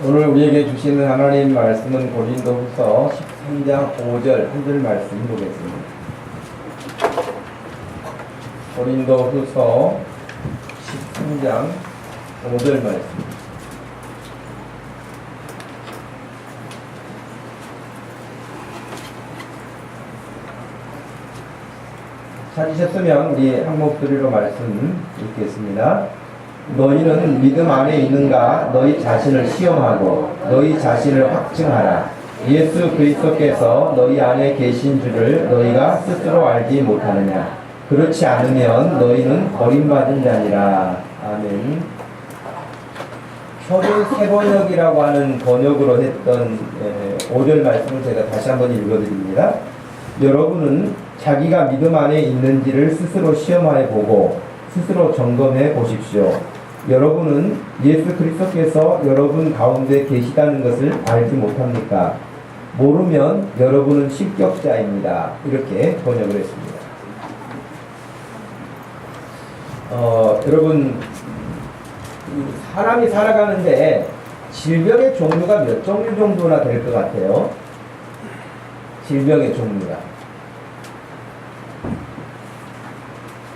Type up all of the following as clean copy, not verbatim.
오늘 우리에게 주시는 하나님 말씀은 고린도후서 13장 5절 한 절 말씀 보겠습니다. 고린도후서 13장 5절 말씀. 찾으셨으면 우리 한 목소리로 말씀 읽겠습니다. 너희는 믿음 안에 있는가? 너희 자신을 시험하고 너희 자신을 확증하라. 예수 그리스도께서 너희 안에 계신 줄을 너희가 스스로 알지 못하느냐? 그렇지 않으면 너희는 버림받은 자니라. 아멘. 표준 세번역이라고 하는 번역으로 했던 5절 말씀을 제가 다시 한번 읽어드립니다. 여러분은 자기가 믿음 안에 있는지를 스스로 시험하여 보고 스스로 점검해 보십시오. 여러분은 예수 그리스도께서 여러분 가운데 계시다는 것을 알지 못합니까? 모르면 여러분은 실격자입니다. 이렇게 번역을 했습니다. 여러분, 사람이 살아가는데 질병의 종류가 몇 종류 정도나 될 것 같아요? 질병의 종류가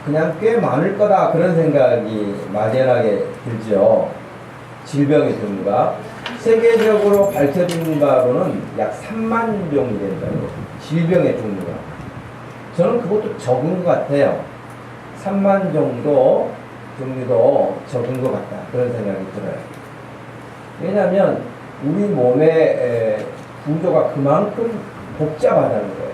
그냥 꽤 많을 거다, 그런 생각이 막연하게 들죠. 질병의 종류가 세계적으로 밝혀진 바로는 약 3만 종이 된다고. 질병의 종류가. 저는 그것도 적은 것 같아요. 3만 정도 종류도 적은 것 같다, 그런 생각이 들어요. 왜냐하면 우리 몸의 구조가 그만큼 복잡하다는 거예요.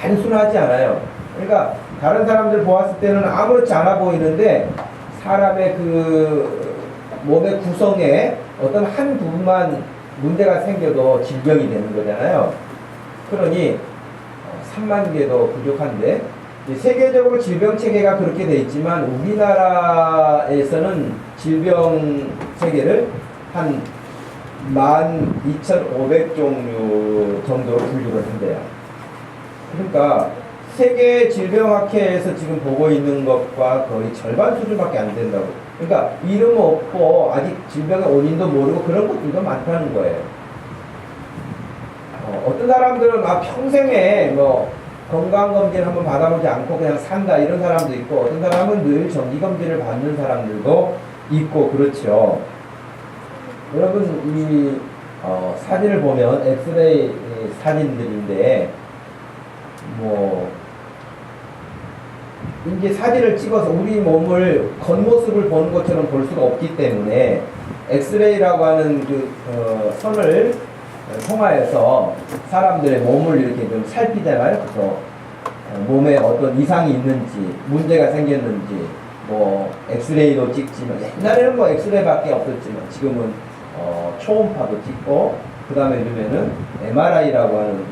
단순하지 않아요. 그러니까 다른 사람들 보았을 때는 아무렇지 않아 보이는데 사람의 그 몸의 구성에 어떤 한 부분만 문제가 생겨도 질병이 되는 거잖아요. 그러니 3만 개도 부족한데 세계적으로 질병 체계가 그렇게 돼 있지만 우리나라에서는 질병 체계를 한 12,500종류 정도로 분류를 한대요. 그러니까 세계 질병학회에서 지금 보고 있는 것과 거의 절반 수준밖에 안 된다고. 그러니까 이름 없고 아직 질병의 원인도 모르고 그런 것들도 많다는 거예요. 어떤 사람들은 평생에 뭐 건강검진 한번 받아보지 않고 그냥 산다, 이런 사람도 있고, 어떤 사람은 늘 정기검진을 받는 사람들도 있고 그렇죠. 여러분, 이 사진을 보면 엑스레이 사진들인데 이제 사진을 찍어서 우리 몸을 겉모습을 보는 것처럼 볼 수가 없기 때문에 엑스레이라고 하는 그 선을 통하여서 사람들의 몸을 이렇게 좀 살피잖아요. 그래서 몸에 어떤 이상이 있는지, 문제가 생겼는지, 엑스레이도 찍지만, 옛날에는 엑스레이밖에 없었지만 지금은 초음파도 찍고, 그 다음에 요즘에는 MRI라고 하는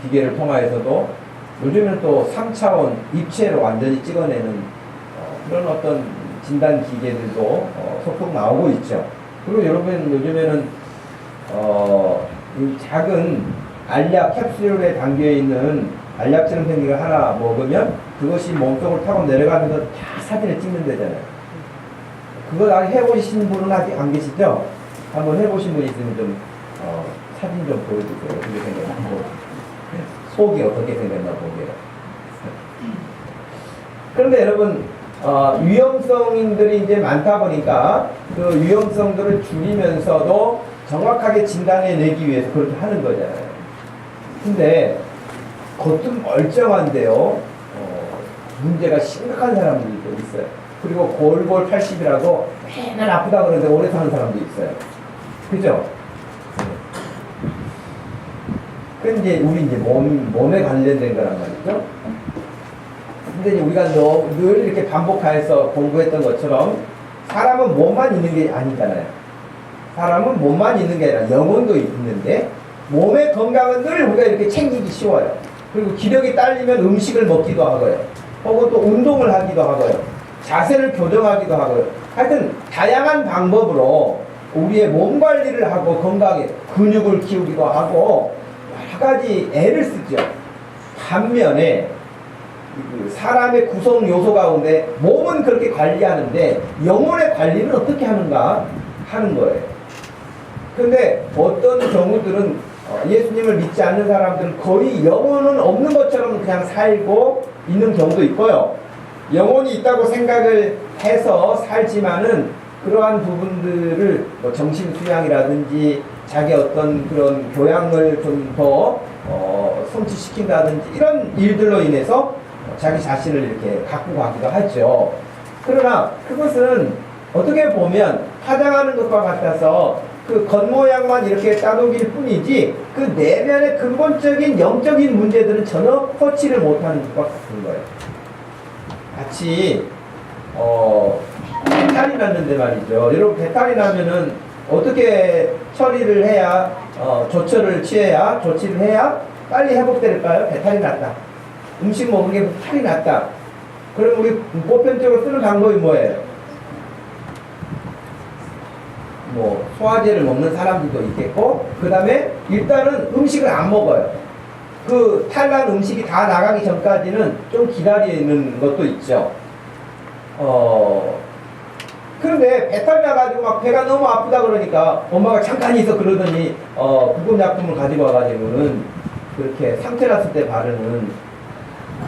기계를 통하여서도, 요즘은 또 3차원 입체로 완전히 찍어내는 그런 어떤 진단 기계들도 속속 나오고 있죠. 그리고 여러분, 요즘에는 이 작은 알약 캡슐에 담겨있는 알약처럼 생긴 걸 하나 먹으면 그것이 몸속으로 타고 내려가면서 다 사진을 찍는 데잖아요. 그거 아직 해보신 분은 아직 안 계시죠? 한번 해보신 분 있으면 좀 사진 좀 보여주세요. 어떻게 생겼나. 속이 어떻게 생겼나 보게요. 그런데 여러분, 위험성인들이 이제 많다 보니까 그 위험성들을 줄이면서도 정확하게 진단해내기 위해서 그렇게 하는 거잖아요. 근데 겉은 멀쩡한데요, 문제가 심각한 사람들도 있어요. 그리고 골골 80이라고 맨날 아프다 그러는데 오래 사는 사람도 있어요. 그죠? 근데 우리 이제 몸에 관련된 거란 말이죠. 근데 이제 우리가 늘 이렇게 반복해서 공부했던 것처럼 사람은 몸만 있는 게 아니잖아요. 사람은 몸만 있는 게 아니라 영혼도 있는데 몸의 건강은 늘 우리가 이렇게 챙기기 쉬워요. 그리고 기력이 딸리면 음식을 먹기도 하고요. 혹은 또 운동을 하기도 하고요. 자세를 교정하기도 하고요. 하여튼 다양한 방법으로 우리의 몸 관리를 하고 건강에 근육을 키우기도 하고 여러 가지 애를 쓰죠. 반면에 사람의 구성 요소 가운데 몸은 그렇게 관리하는데 영혼의 관리는 어떻게 하는가 하는 거예요. 근데 어떤 경우들은 예수님을 믿지 않는 사람들은 거의 영혼은 없는 것처럼 그냥 살고 있는 경우도 있고요. 영혼이 있다고 생각을 해서 살지만은 그러한 부분들을 뭐 정신 수양이라든지 자기 어떤 그런 교양을 좀 더 성취시킨다든지 이런 일들로 인해서 자기 자신을 이렇게 갖고 가기도 하죠. 그러나 그것은 어떻게 보면 화장하는 것과 같아서 그 겉모양만 이렇게 따독일 뿐이지 그 내면의 근본적인 영적인 문제들은 전혀 허치를 못하는 것과 같은 거예요. 마치 배탈이 났는데 말이죠. 여러분 배탈이 나면은 어떻게 처리를 해야 조처를 취해야 조치를 해야 빨리 회복될까요? 배탈이 났다. 음식 먹은 게 탈이 났다. 그럼 우리 보편적으로 쓰는 방법이 뭐예요? 뭐 소화제를 먹는 사람들도 있겠고 그 다음에 일단은 음식을 안 먹어요. 그 탈난 음식이 다 나가기 전까지는 좀 기다리는 것도 있죠. 그런데 배탈 나가지고 막 배가 너무 아프다 그러니까 엄마가 잠깐 있어 그러더니 구급약품을 가지고 와가지고는 그렇게 상태 났을 때 바르는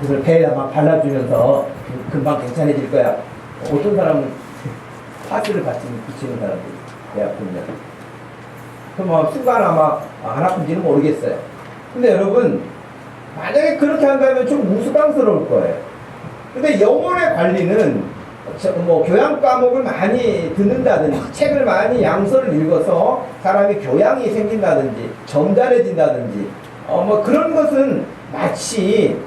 그걸 배에다 막 발라주면서 금방 괜찮아질 거야. 어떤 사람은 파스를 붙이는 사람들이 배 아프면 그럼 순간 아마 안 아픈지는 모르겠어요. 근데 여러분 만약에 그렇게 한다면 좀 우스꽝스러울 거예요. 근데 영혼의 관리는 뭐 교양 과목을 많이 듣는다든지 책을 많이 양서를 읽어서 사람이 교양이 생긴다든지 점잖해진다든지 뭐 그런 것은 마치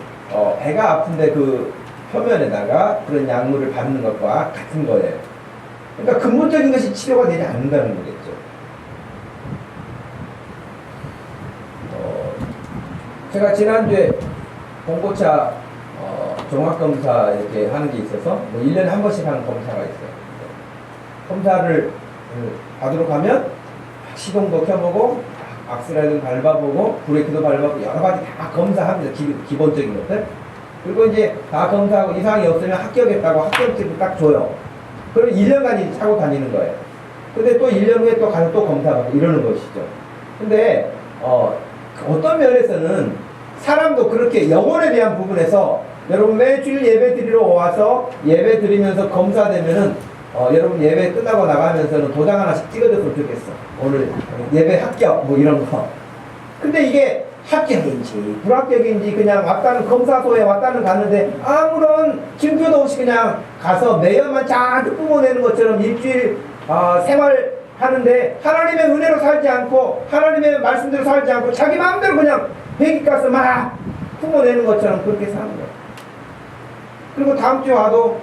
배가 아픈데 그 표면에다가 그런 약물을 바르는 것과 같은 거예요. 그러니까 근본적인 것이 치료가 되지 않는다는 거겠죠. 제가 지난주에 봉고차 종합검사 이렇게 하는 게 있어서 뭐 1년에 한 번씩 하는 검사가 있어요. 검사를 받으러 가면 시동도 켜보고 악셀레이터도 밟아보고 브레이크도 밟아보고 여러 가지 다 검사합니다. 기본적인 것들. 그리고 이제 다 검사하고 이상이 없으면 합격했다고 합격증을 딱 줘요. 그럼 1년간 차고 다니는 거예요. 근데 또 1년 후에 또 가서 또 검사하고 이러는 것이죠. 근데 어떤 면에서는 사람도 그렇게 영혼에 대한 부분에서 여러분 매주일 예배 드리러 와서 예배 드리면서 검사되면은 여러분 예배 끝나고 나가면서는 도장 하나씩 찍어줬으면 좋겠어. 오늘 예배 합격 뭐 이런 거. 근데 이게 합격인지 불합격인지 그냥 왔다는 검사소에 왔다는 갔는데 아무런 증거도 없이 그냥 가서 매연만 잔뜩 뿜어내는 것처럼 일주일 생활하는데 하나님의 은혜로 살지 않고 하나님의 말씀대로 살지 않고 자기 마음대로 그냥 배기가스 막 뿜어내는 것처럼 그렇게 사는 거예요. 그리고 다음 주에 와도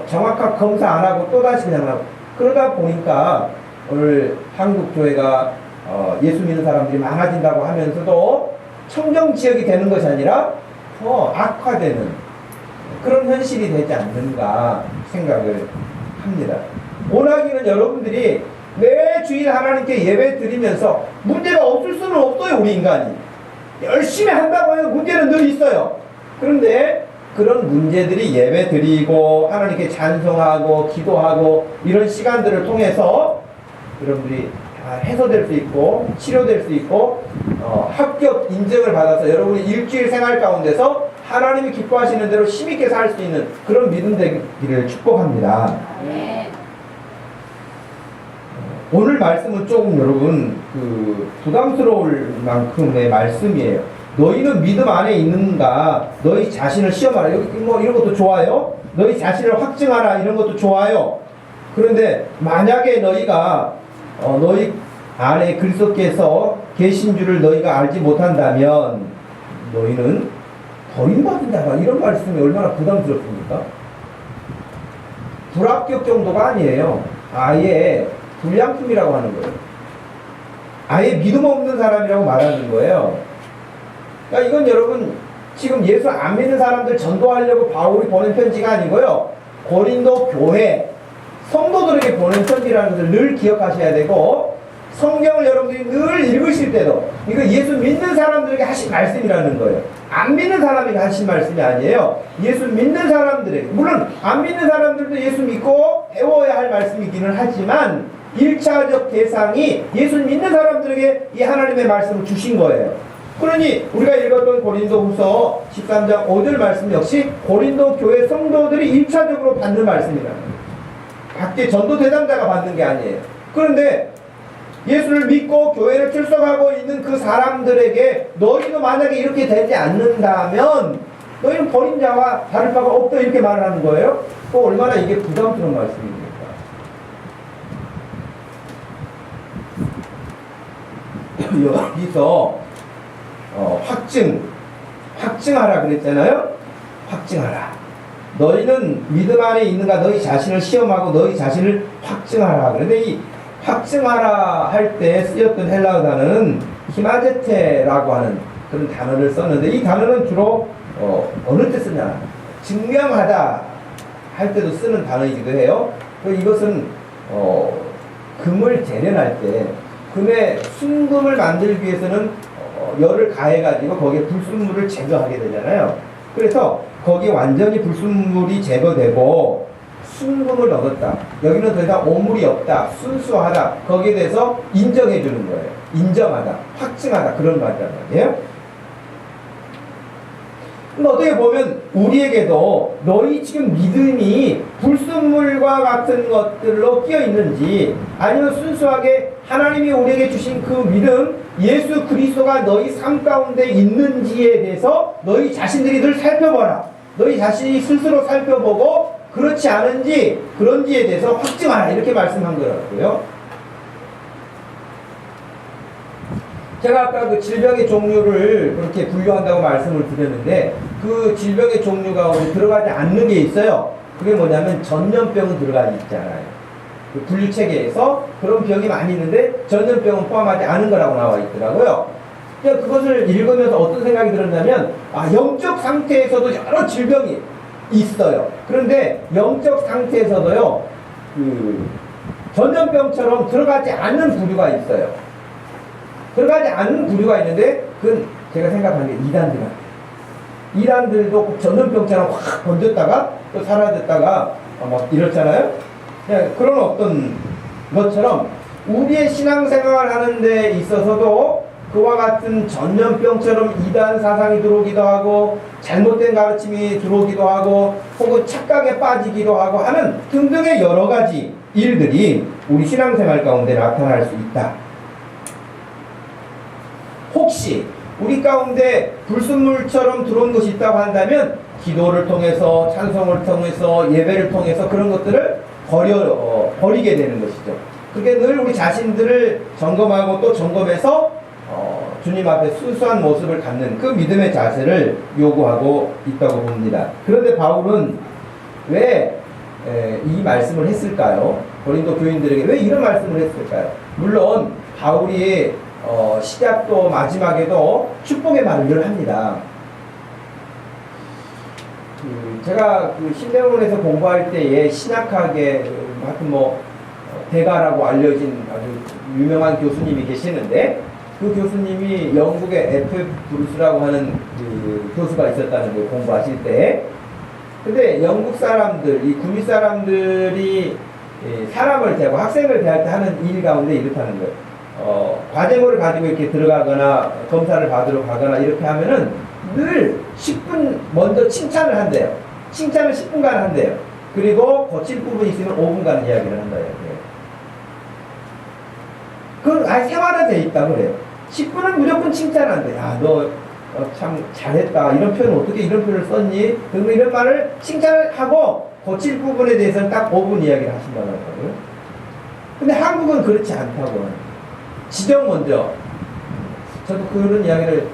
정확한 검사 안 하고 또다시 그냥 하고 그러다 보니까 오늘 한국 교회가 예수 믿는 사람들이 많아진다고 하면서도 청정지역이 되는 것이 아니라 더 악화되는 그런 현실이 되지 않는가 생각을 합니다. 원하기는 여러분들이 매주일 하나님께 예배 드리면서 문제가 없을 수는 없어요. 우리 인간이 열심히 한다고 해서 문제는 늘 있어요. 그런데 그런 문제들이 예배 드리고 하나님께 찬송하고 기도하고 이런 시간들을 통해서 여러분들이 다 해소될 수 있고 치료될 수 있고 합격 인정을 받아서 여러분이 일주일 생활 가운데서 하나님이 기뻐하시는 대로 힘있게 살 수 있는 그런 믿음 되기를 축복합니다. 네. 오늘 말씀은 조금 여러분 부담스러울 만큼의 말씀이에요. 너희는 믿음 안에 있는가? 너희 자신을 시험하라. 여기 뭐 이런 것도 좋아요. 너희 자신을 확증하라. 이런 것도 좋아요. 그런데 만약에 너희가 너희 안에 그리스도께서 계신 줄을 너희가 알지 못한다면 너희는 버림받은 이런 말씀이 얼마나 부담스럽습니까? 불합격 정도가 아니에요. 아예 불량품이라고 하는 거예요. 아예 믿음 없는 사람이라고 말하는 거예요. 그러니까 이건 여러분 지금 예수 안 믿는 사람들 전도하려고 바울이 보낸 편지가 아니고요. 고린도 교회 성도들에게 보낸 편지라는 것을 늘 기억하셔야 되고 성경을 여러분들이 늘 읽으실 때도 이거 예수 믿는 사람들에게 하신 말씀이라는 거예요. 안 믿는 사람에게 하신 말씀이 아니에요. 예수 믿는 사람들에게 물론 안 믿는 사람들도 예수 믿고 배워야 할 말씀이기는 하지만 1차적 대상이 예수 믿는 사람들에게 이 하나님의 말씀을 주신 거예요. 그러니 우리가 읽었던 고린도후서 13장 5절 말씀 역시 고린도 교회 성도들이 1차적으로 받는 말씀이라는 거예요. 밖에 전도 대상자가 받는 게 아니에요. 그런데 예수를 믿고 교회를 출석하고 있는 그 사람들에게 너희도 만약에 이렇게 되지 않는다면 너희는 버린 자와 다를 바가 없다 이렇게 말을 하는 거예요. 또 얼마나 이게 부담스러운 말씀입니까? 여기서 확증하라 그랬잖아요. 확증하라. 너희는 믿음 안에 있는가 너희 자신을 시험하고 너희 자신을 확증하라. 그런데 이 확증하라 할 때 쓰였던 헬라어 단어는 히마제테라고 하는 그런 단어를 썼는데 이 단어는 주로 어느 때 쓰냐? 증명하다 할 때도 쓰는 단어이기도 해요. 이것은 금을 재련할 때 금의 순금을 만들기 위해서는 열을 가해가지고 거기에 불순물을 제거하게 되잖아요. 그래서 거기 완전히 불순물이 제거되고 순금을 넣었다. 여기는 더 이상 오물이 없다. 순수하다. 거기에 대해서 인정해 주는 거예요. 인정하다. 확증하다. 그런 말이란 말이에요. 어떻게 보면 우리에게도 너희 지금 믿음이 불순물과 같은 것들로 끼어 있는지 아니면 순수하게 하나님이 우리에게 주신 그 믿음 예수 그리스도가 너희 삶 가운데 있는지에 대해서 너희 자신들이 늘 살펴보라. 너희 자신이 스스로 살펴보고 그렇지 않은지 그런지에 대해서 확증하라 이렇게 말씀한 거라고요. 제가 아까 그 질병의 종류를 그렇게 분류한다고 말씀을 드렸는데 그 질병의 종류 가운데 들어가지 않는 게 있어요. 그게 뭐냐면 전염병은 들어가지 있잖아요. 그 분류체계에서 그런 병이 많이 있는데 전염병은 포함하지 않은 거라고 나와 있더라고요. 그것을 읽으면서 어떤 생각이 들었냐면 영적 상태에서도 여러 질병이 있어요. 그런데 영적 상태에서도요 그 전염병처럼 들어가지 않는 부류가 있어요. 들어가지 않는 부류가 있는데 그건 제가 생각하는 게 이단들도 전염병처럼 확 번졌다가 또 사라졌다가 막 이렇잖아요. 그런 어떤 것처럼 우리의 신앙생활 하는 데 있어서도 그와 같은 전염병처럼 이단 사상이 들어오기도 하고 잘못된 가르침이 들어오기도 하고 혹은 착각에 빠지기도 하고 하는 등등의 여러 가지 일들이 우리 신앙생활 가운데 나타날 수 있다. 혹시 우리 가운데 불순물처럼 들어온 것이 있다고 한다면 기도를 통해서 찬송을 통해서 예배를 통해서 그런 것들을 버리게 되는 것이죠. 그게 늘 우리 자신들을 점검하고 또 점검해서 주님 앞에 순수한 모습을 갖는 그 믿음의 자세를 요구하고 있다고 봅니다. 그런데 바울은 왜 이 말씀을 했을까요? 고린도 교인들에게 왜 이런 말씀을 했을까요? 물론 바울이 시작도 마지막에도 축복의 말을 늘 합니다. 제가 그 신대원에서 공부할 때에 신학학의 하여튼 대가라고 알려진 아주 유명한 교수님이 계시는데 그 교수님이 영국의 F.F. 브루스라고 하는 그 교수가 있었다는 걸 공부하실 때 근데 영국 사람들, 이 구미 사람들이 사람을 대하고 학생을 대할 때 하는 일 가운데 이렇다는 거예요. 과제물을 가지고 이렇게 들어가거나 검사를 받으러 가거나 이렇게 하면은 늘 10분 먼저 칭찬을 한대요. 칭찬을 10분간 한대요. 그리고 고칠 부분이 있으면 5분간 이야기를 한다요. 그 아예 생활화되어 있다 그래요. 10분은 무조건 칭찬한대. 너 참 잘했다. 이런 표현 어떻게 이런 표현을 썼니? 그리고 이런 말을 칭찬을 하고 고칠 부분에 대해서는 딱 5분 이야기를 하신다고 하더라고요. 근데 한국은 그렇지 않다고. 지적 먼저. 저도 그런 이야기를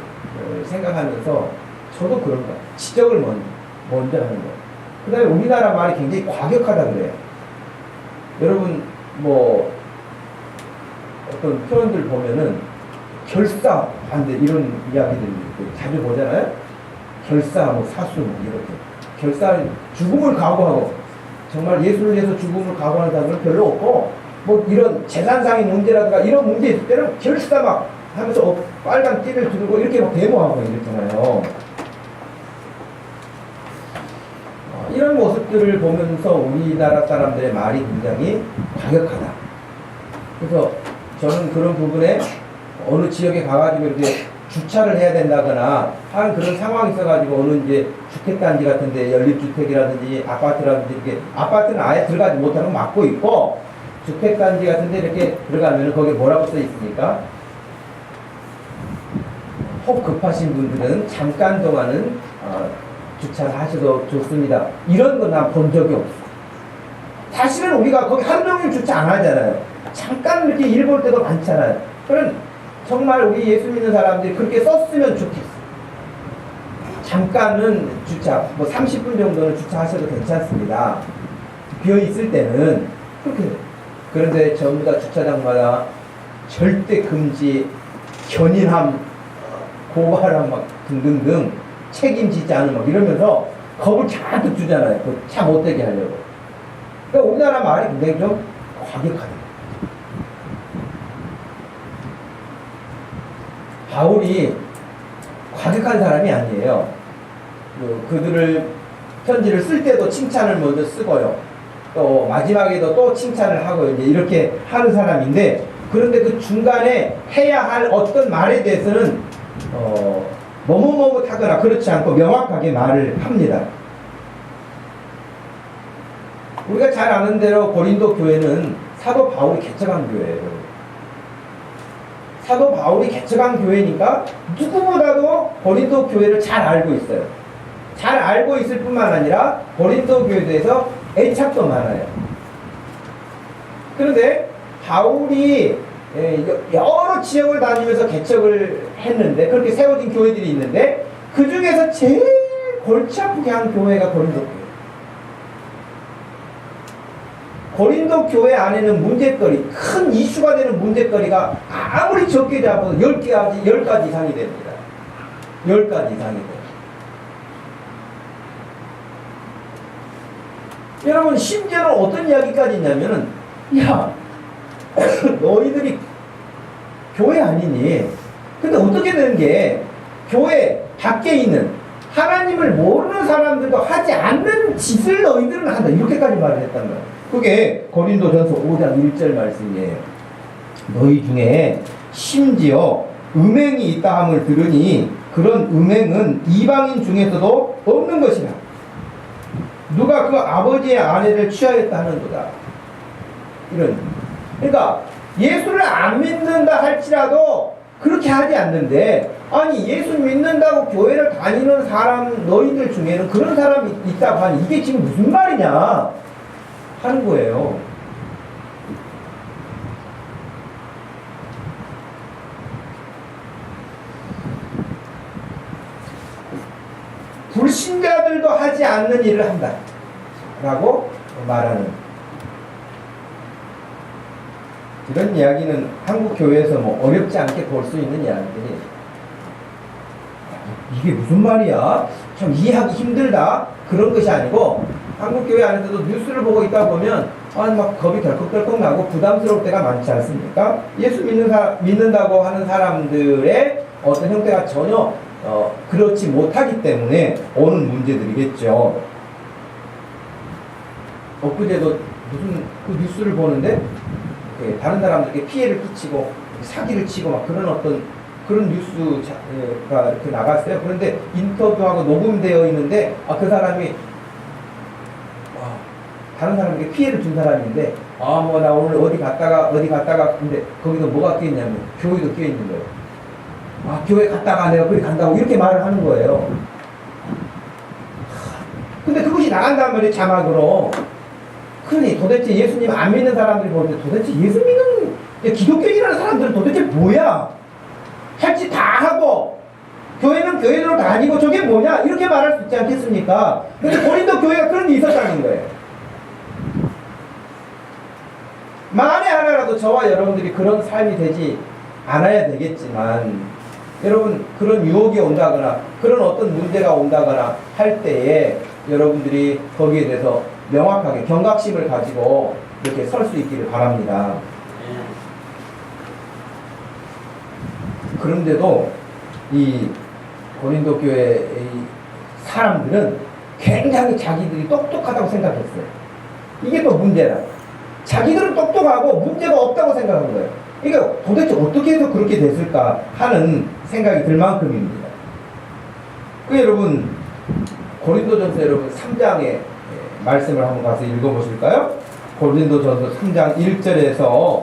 생각하면서 저도 그런 거예요. 지적을 먼저 하는 거예요. 그 다음에 우리나라 말이 굉장히 과격하다 그래요. 여러분 어떤 표현들 보면은 결사 반대 이런 이야기들 자주 보잖아요. 결사 사수 이렇게 결사 죽음을 각오하고 정말 예수를 위해서 죽음을 각오하는 사람은 별로 없고 이런 재산상의 문제라든가 이런 문제 있을 때는 결사 막 하면서 빨간 띠를 들고 이렇게 막 데모하고 이랬잖아요. 이런 모습들을 보면서 우리나라 사람들의 말이 굉장히 과격하다. 그래서 저는 그런 부분에 어느 지역에 가가지고 이렇게 주차를 해야 된다거나 하는 그런 상황이 있어가지고 어느 이제 주택단지 같은데 연립주택이라든지 아파트라든지 이렇게 아파트는 아예 들어가지 못하고 막고 있고 주택단지 같은데 이렇게 들어가면 거기에 뭐라고 써 있습니까? 혹 급하신 분들은 잠깐 동안은 주차를 하셔도 좋습니다. 이런 건 난 본 적이 없어. 사실은 우리가 거기 하루 종일 주차 안 하잖아요. 잠깐 이렇게 일 볼 때도 많잖아요. 그럼 정말 우리 예수 믿는 사람들이 그렇게 썼으면 좋겠어. 잠깐은 주차, 뭐 30분 정도는 주차하셔도 괜찮습니다. 비어 있을 때는 그렇게. 그런데 전부 다 주차장마다 절대 금지, 견인함, 고발함 막 등등등 책임지지 않은 막 이러면서 겁을 잔뜩 주잖아요. 그 차 못 되게 하려고. 그러니까 우리나라 말이 굉장히 좀 과격하다. 바울이 과격한 사람이 아니에요. 그들을 편지를 쓸 때도 칭찬을 먼저 쓰고요. 또 마지막에도 또 칭찬을 하고 이제 이렇게 하는 사람인데 그런데 그 중간에 해야 할 어떤 말에 대해서는 머뭇머뭇하거나 그렇지 않고 명확하게 말을 합니다. 우리가 잘 아는 대로 고린도 교회는 사도 바울이 개척한 교회예요. 사도 바울이 개척한 교회니까 누구보다도 고린도 교회를 잘 알고 있어요. 잘 알고 있을 뿐만 아니라 고린도 교회에 대해서 애착도 많아요. 그런데 바울이 여러 지역을 다니면서 개척을 했는데 그렇게 세워진 교회들이 있는데 그 중에서 제일 골치 아프게 한 교회가 고린도 교회. 고린도 교회 안에는 문제거리, 큰 이슈가 되는 문제거리가 아무리 적게 잡아도 10가지 이상이 됩니다. 10가지 이상이 돼요. 여러분, 심지어는 어떤 이야기까지 있냐면은, 야, 너희들이 교회 아니니? 근데 어떻게 되는 게, 교회 밖에 있는 하나님을 모르는 사람들도 하지 않는 짓을 너희들은 한다. 이렇게까지 말을 했단 말이에요. 그게 고린도전서 5장 1절 말씀이에요. 너희 중에 심지어 음행이 있다 함을 들으니 그런 음행은 이방인 중에서도 없는 것이라. 누가 그 아버지의 아내를 취하였다 하는도다. 이런. 그러니까 예수를 안 믿는다 할지라도 그렇게 하지 않는데 아니 예수 믿는다고 교회를 다니는 사람 너희들 중에는 그런 사람이 있다고 하니 이게 지금 무슨 말이냐 하는 거예요. 불신자들도 하지 않는 일을 한다 라고 말하는 이런 이야기는 한국 교회에서 뭐 어렵지 않게 볼 수 있는 이야기들이 이게 무슨 말이야? 참 이해하기 힘들다 그런 것이 아니고 한국 교회 안에서도 뉴스를 보고 있다 보면 막 겁이 덜컥덜컥 나고 부담스러울 때가 많지 않습니까? 예수 믿는다고 하는 사람들의 어떤 형태가 전혀 그렇지 못하기 때문에 오는 문제들이겠죠. 엊그제도 무슨 그 뉴스를 보는데 다른 사람들에게 피해를 끼치고 사기를 치고 막 그런 어떤 그런 뉴스가 이렇게 나갔어요. 그런데 인터뷰하고 녹음되어 있는데 그 사람이 다른 사람에게 피해를 준 사람인데 뭐 나 오늘 어디 갔다가 근데 거기서 뭐가 끼었냐면 교회도 끼어있는 거예요. 교회 갔다가 내가 그리 간다고 이렇게 말을 하는 거예요. 근데 그것이 나간단 말이에요. 자막으로. 그러니 도대체 예수님 안 믿는 사람들이 볼 때 도대체 예수 믿는 기독교인이라는 사람들은 도대체 뭐야? 할 짓 다 하고 교회는 교회대로 다니고 저게 뭐냐? 이렇게 말할 수 있지 않겠습니까? 근데 고린도 교회가 그런 일이 있었다는 거예요. 만에 하나라도 저와 여러분들이 그런 삶이 되지 않아야 되겠지만 여러분 그런 유혹이 온다거나 그런 어떤 문제가 온다거나 할 때에 여러분들이 거기에 대해서 명확하게 경각심을 가지고 이렇게 설 수 있기를 바랍니다. 그런데도 이 고린도 교회의 사람들은 굉장히 자기들이 똑똑하다고 생각했어요. 이게 또 문제라. 자기들은 똑똑하고 문제가 없다고 생각한 거예요. 그러니까 도대체 어떻게 해서 그렇게 됐을까 하는 생각이 들 만큼입니다. 여러분 고린도전서 여러분 3장의 말씀을 한번 가서 읽어보실까요? 고린도전서 3장 1절에서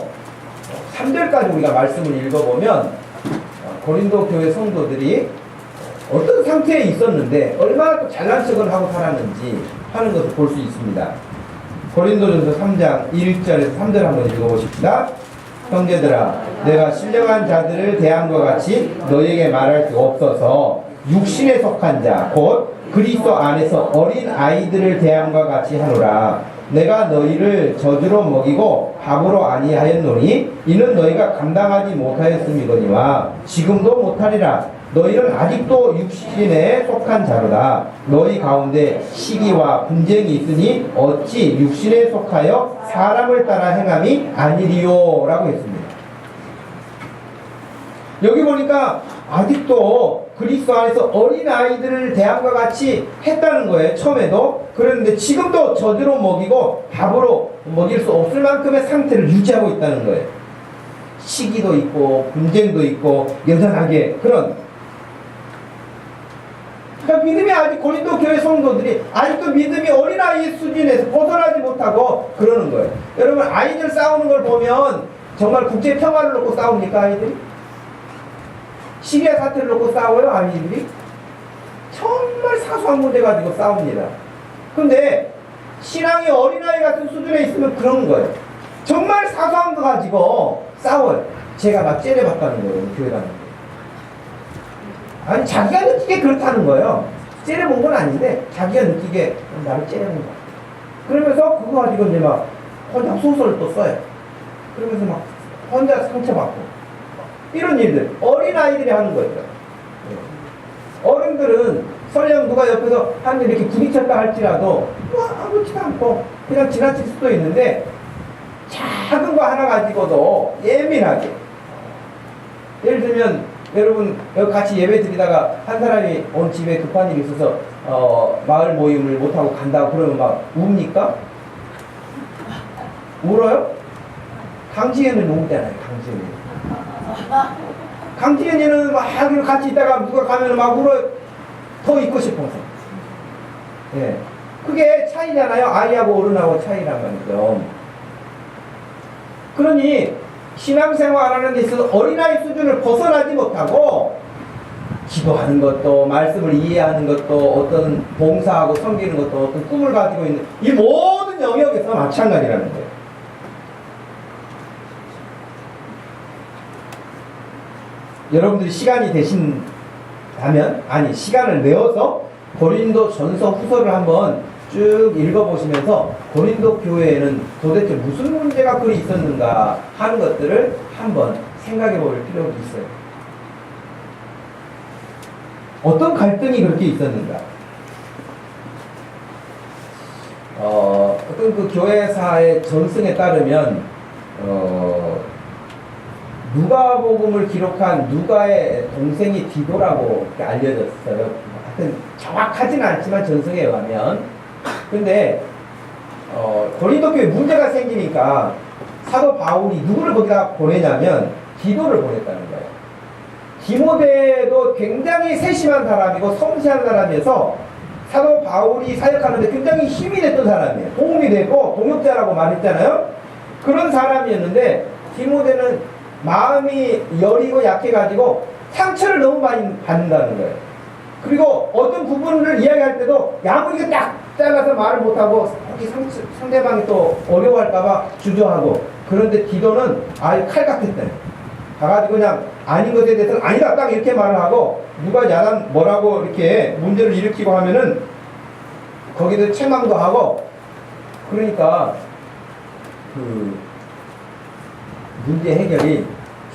3절까지 우리가 말씀을 읽어보면 고린도 교회 성도들이 어떤 상태에 있었는데 얼마나 또 잘난 척을 하고 살았는지 하는 것을 볼 수 있습니다. 고린도전서 3장 1절에서 3절 한번 읽어보십시다. 형제들아, 내가 신령한 자들을 대함과 같이 너희에게 말할 수 없어서 육신에 속한 자, 곧 그리스도 안에서 어린 아이들을 대함과 같이 하노라. 내가 너희를 저주로 먹이고 밥으로 아니하였노니 이는 너희가 감당하지 못하였음이거니와 지금도 못하리라. 너희는 아직도 육신에 속한 자로다. 너희 가운데 시기와 분쟁이 있으니 어찌 육신에 속하여 사람을 따라 행함이 아니리요 라고 했습니다. 여기 보니까 아직도 그리스도 안에서 어린아이들을 대함과 같이 했다는 거예요. 처음에도. 그랬는데 지금도 저주로 먹이고 밥으로 먹일 수 없을 만큼의 상태를 유지하고 있다는 거예요. 시기도 있고 분쟁도 있고 여전하게 그런, 그러니까 믿음이 아직 고린도 교회 성도들이 아직도 믿음이 어린아이의 수준에서 벗어나지 못하고 그러는 거예요. 여러분 아이들 싸우는 걸 보면 정말 국제 평화를 놓고 싸웁니까? 아이들이? 시리아 사태를 놓고 싸워요? 아이들이? 정말 사소한 문제 가지고 싸웁니다. 근데 신앙이 어린아이 같은 수준에 있으면 그런 거예요. 정말 사소한 거 가지고 싸워요. 제가 막 째려봤다는 거예요. 교회 다니는 거. 아니 자기가 느끼게 그렇다는 거예요. 째려본 건 아닌데 자기가 느끼게 나를 째려본 거야. 그러면서 그거 가지고 이제 막 혼자 소설을 또 써요. 그러면서 막 혼자 상처받고 이런 일들 어린아이들이 하는 거예요. 어른들은 설령 누가 옆에서 한 일 이렇게 부딪혔다 할지라도 아무렇지도 않고 그냥 지나칠 수도 있는데 작은 거 하나 가지고도 예민하게, 예를 들면 여러분 여기 같이 예배 드리다가 한 사람이 오늘 집에 급한 일이 있어서 마을 모임을 못하고 간다고 그러면 막 웁니까? 울어요? 강지현은 울잖아요. 강지현이는 막 같이 있다가 누가 가면 막 울어요. 더 있고 싶어서. 예. 그게 차이잖아요. 아이하고 어른하고 차이란 말이죠. 그러니 신앙생활하는 데 있어서 어린아이 수준을 벗어나지 못하고 기도하는 것도 말씀을 이해하는 것도 어떤 봉사하고 섬기는 것도 어떤 꿈을 가지고 있는 이 모든 영역에서 마찬가지라는 거예요. 여러분들이 시간이 되신다면 시간을 내어서 고린도 전서 후서를 한번 쭉 읽어보시면서 고린도 교회에는 도대체 무슨 문제가 그리 있었는가 하는 것들을 한번 생각해 볼 필요가 있어요. 어떤 갈등이 그렇게 있었는가? 어떤 그 교회사의 전승에 따르면 누가복음을 기록한 누가의 동생이 디도라고 알려졌어요. 하여튼 정확하지는 않지만 전승에 의하면. 근데 고린도 교회에 문제가 생기니까 사도 바울이 누구를 거기다 보내냐면 디도를 보냈다는 거예요. 디모데도 굉장히 세심한 사람이고 섬세한 사람이어서 사도 바울이 사역하는데 굉장히 힘이 됐던 사람이에요. 도움이 되고 동역자라고 말했잖아요. 그런 사람이었는데 디모데는 마음이 여리고 약해가지고 상처를 너무 많이 받는다는 거예요. 그리고 어떤 부분을 이야기할 때도 야무지게 딱 잘라서 말을 못하고 혹시 상대방이 또 어려워할까봐 주저하고, 그런데 디도는 아예 칼 같았대요. 가가지고 그냥 아닌 것에 대해서는 아니다 딱 이렇게 말을 하고, 누가 야단 뭐라고 이렇게 문제를 일으키고 하면은 거기서 책망도 하고, 그러니까 그 문제 해결이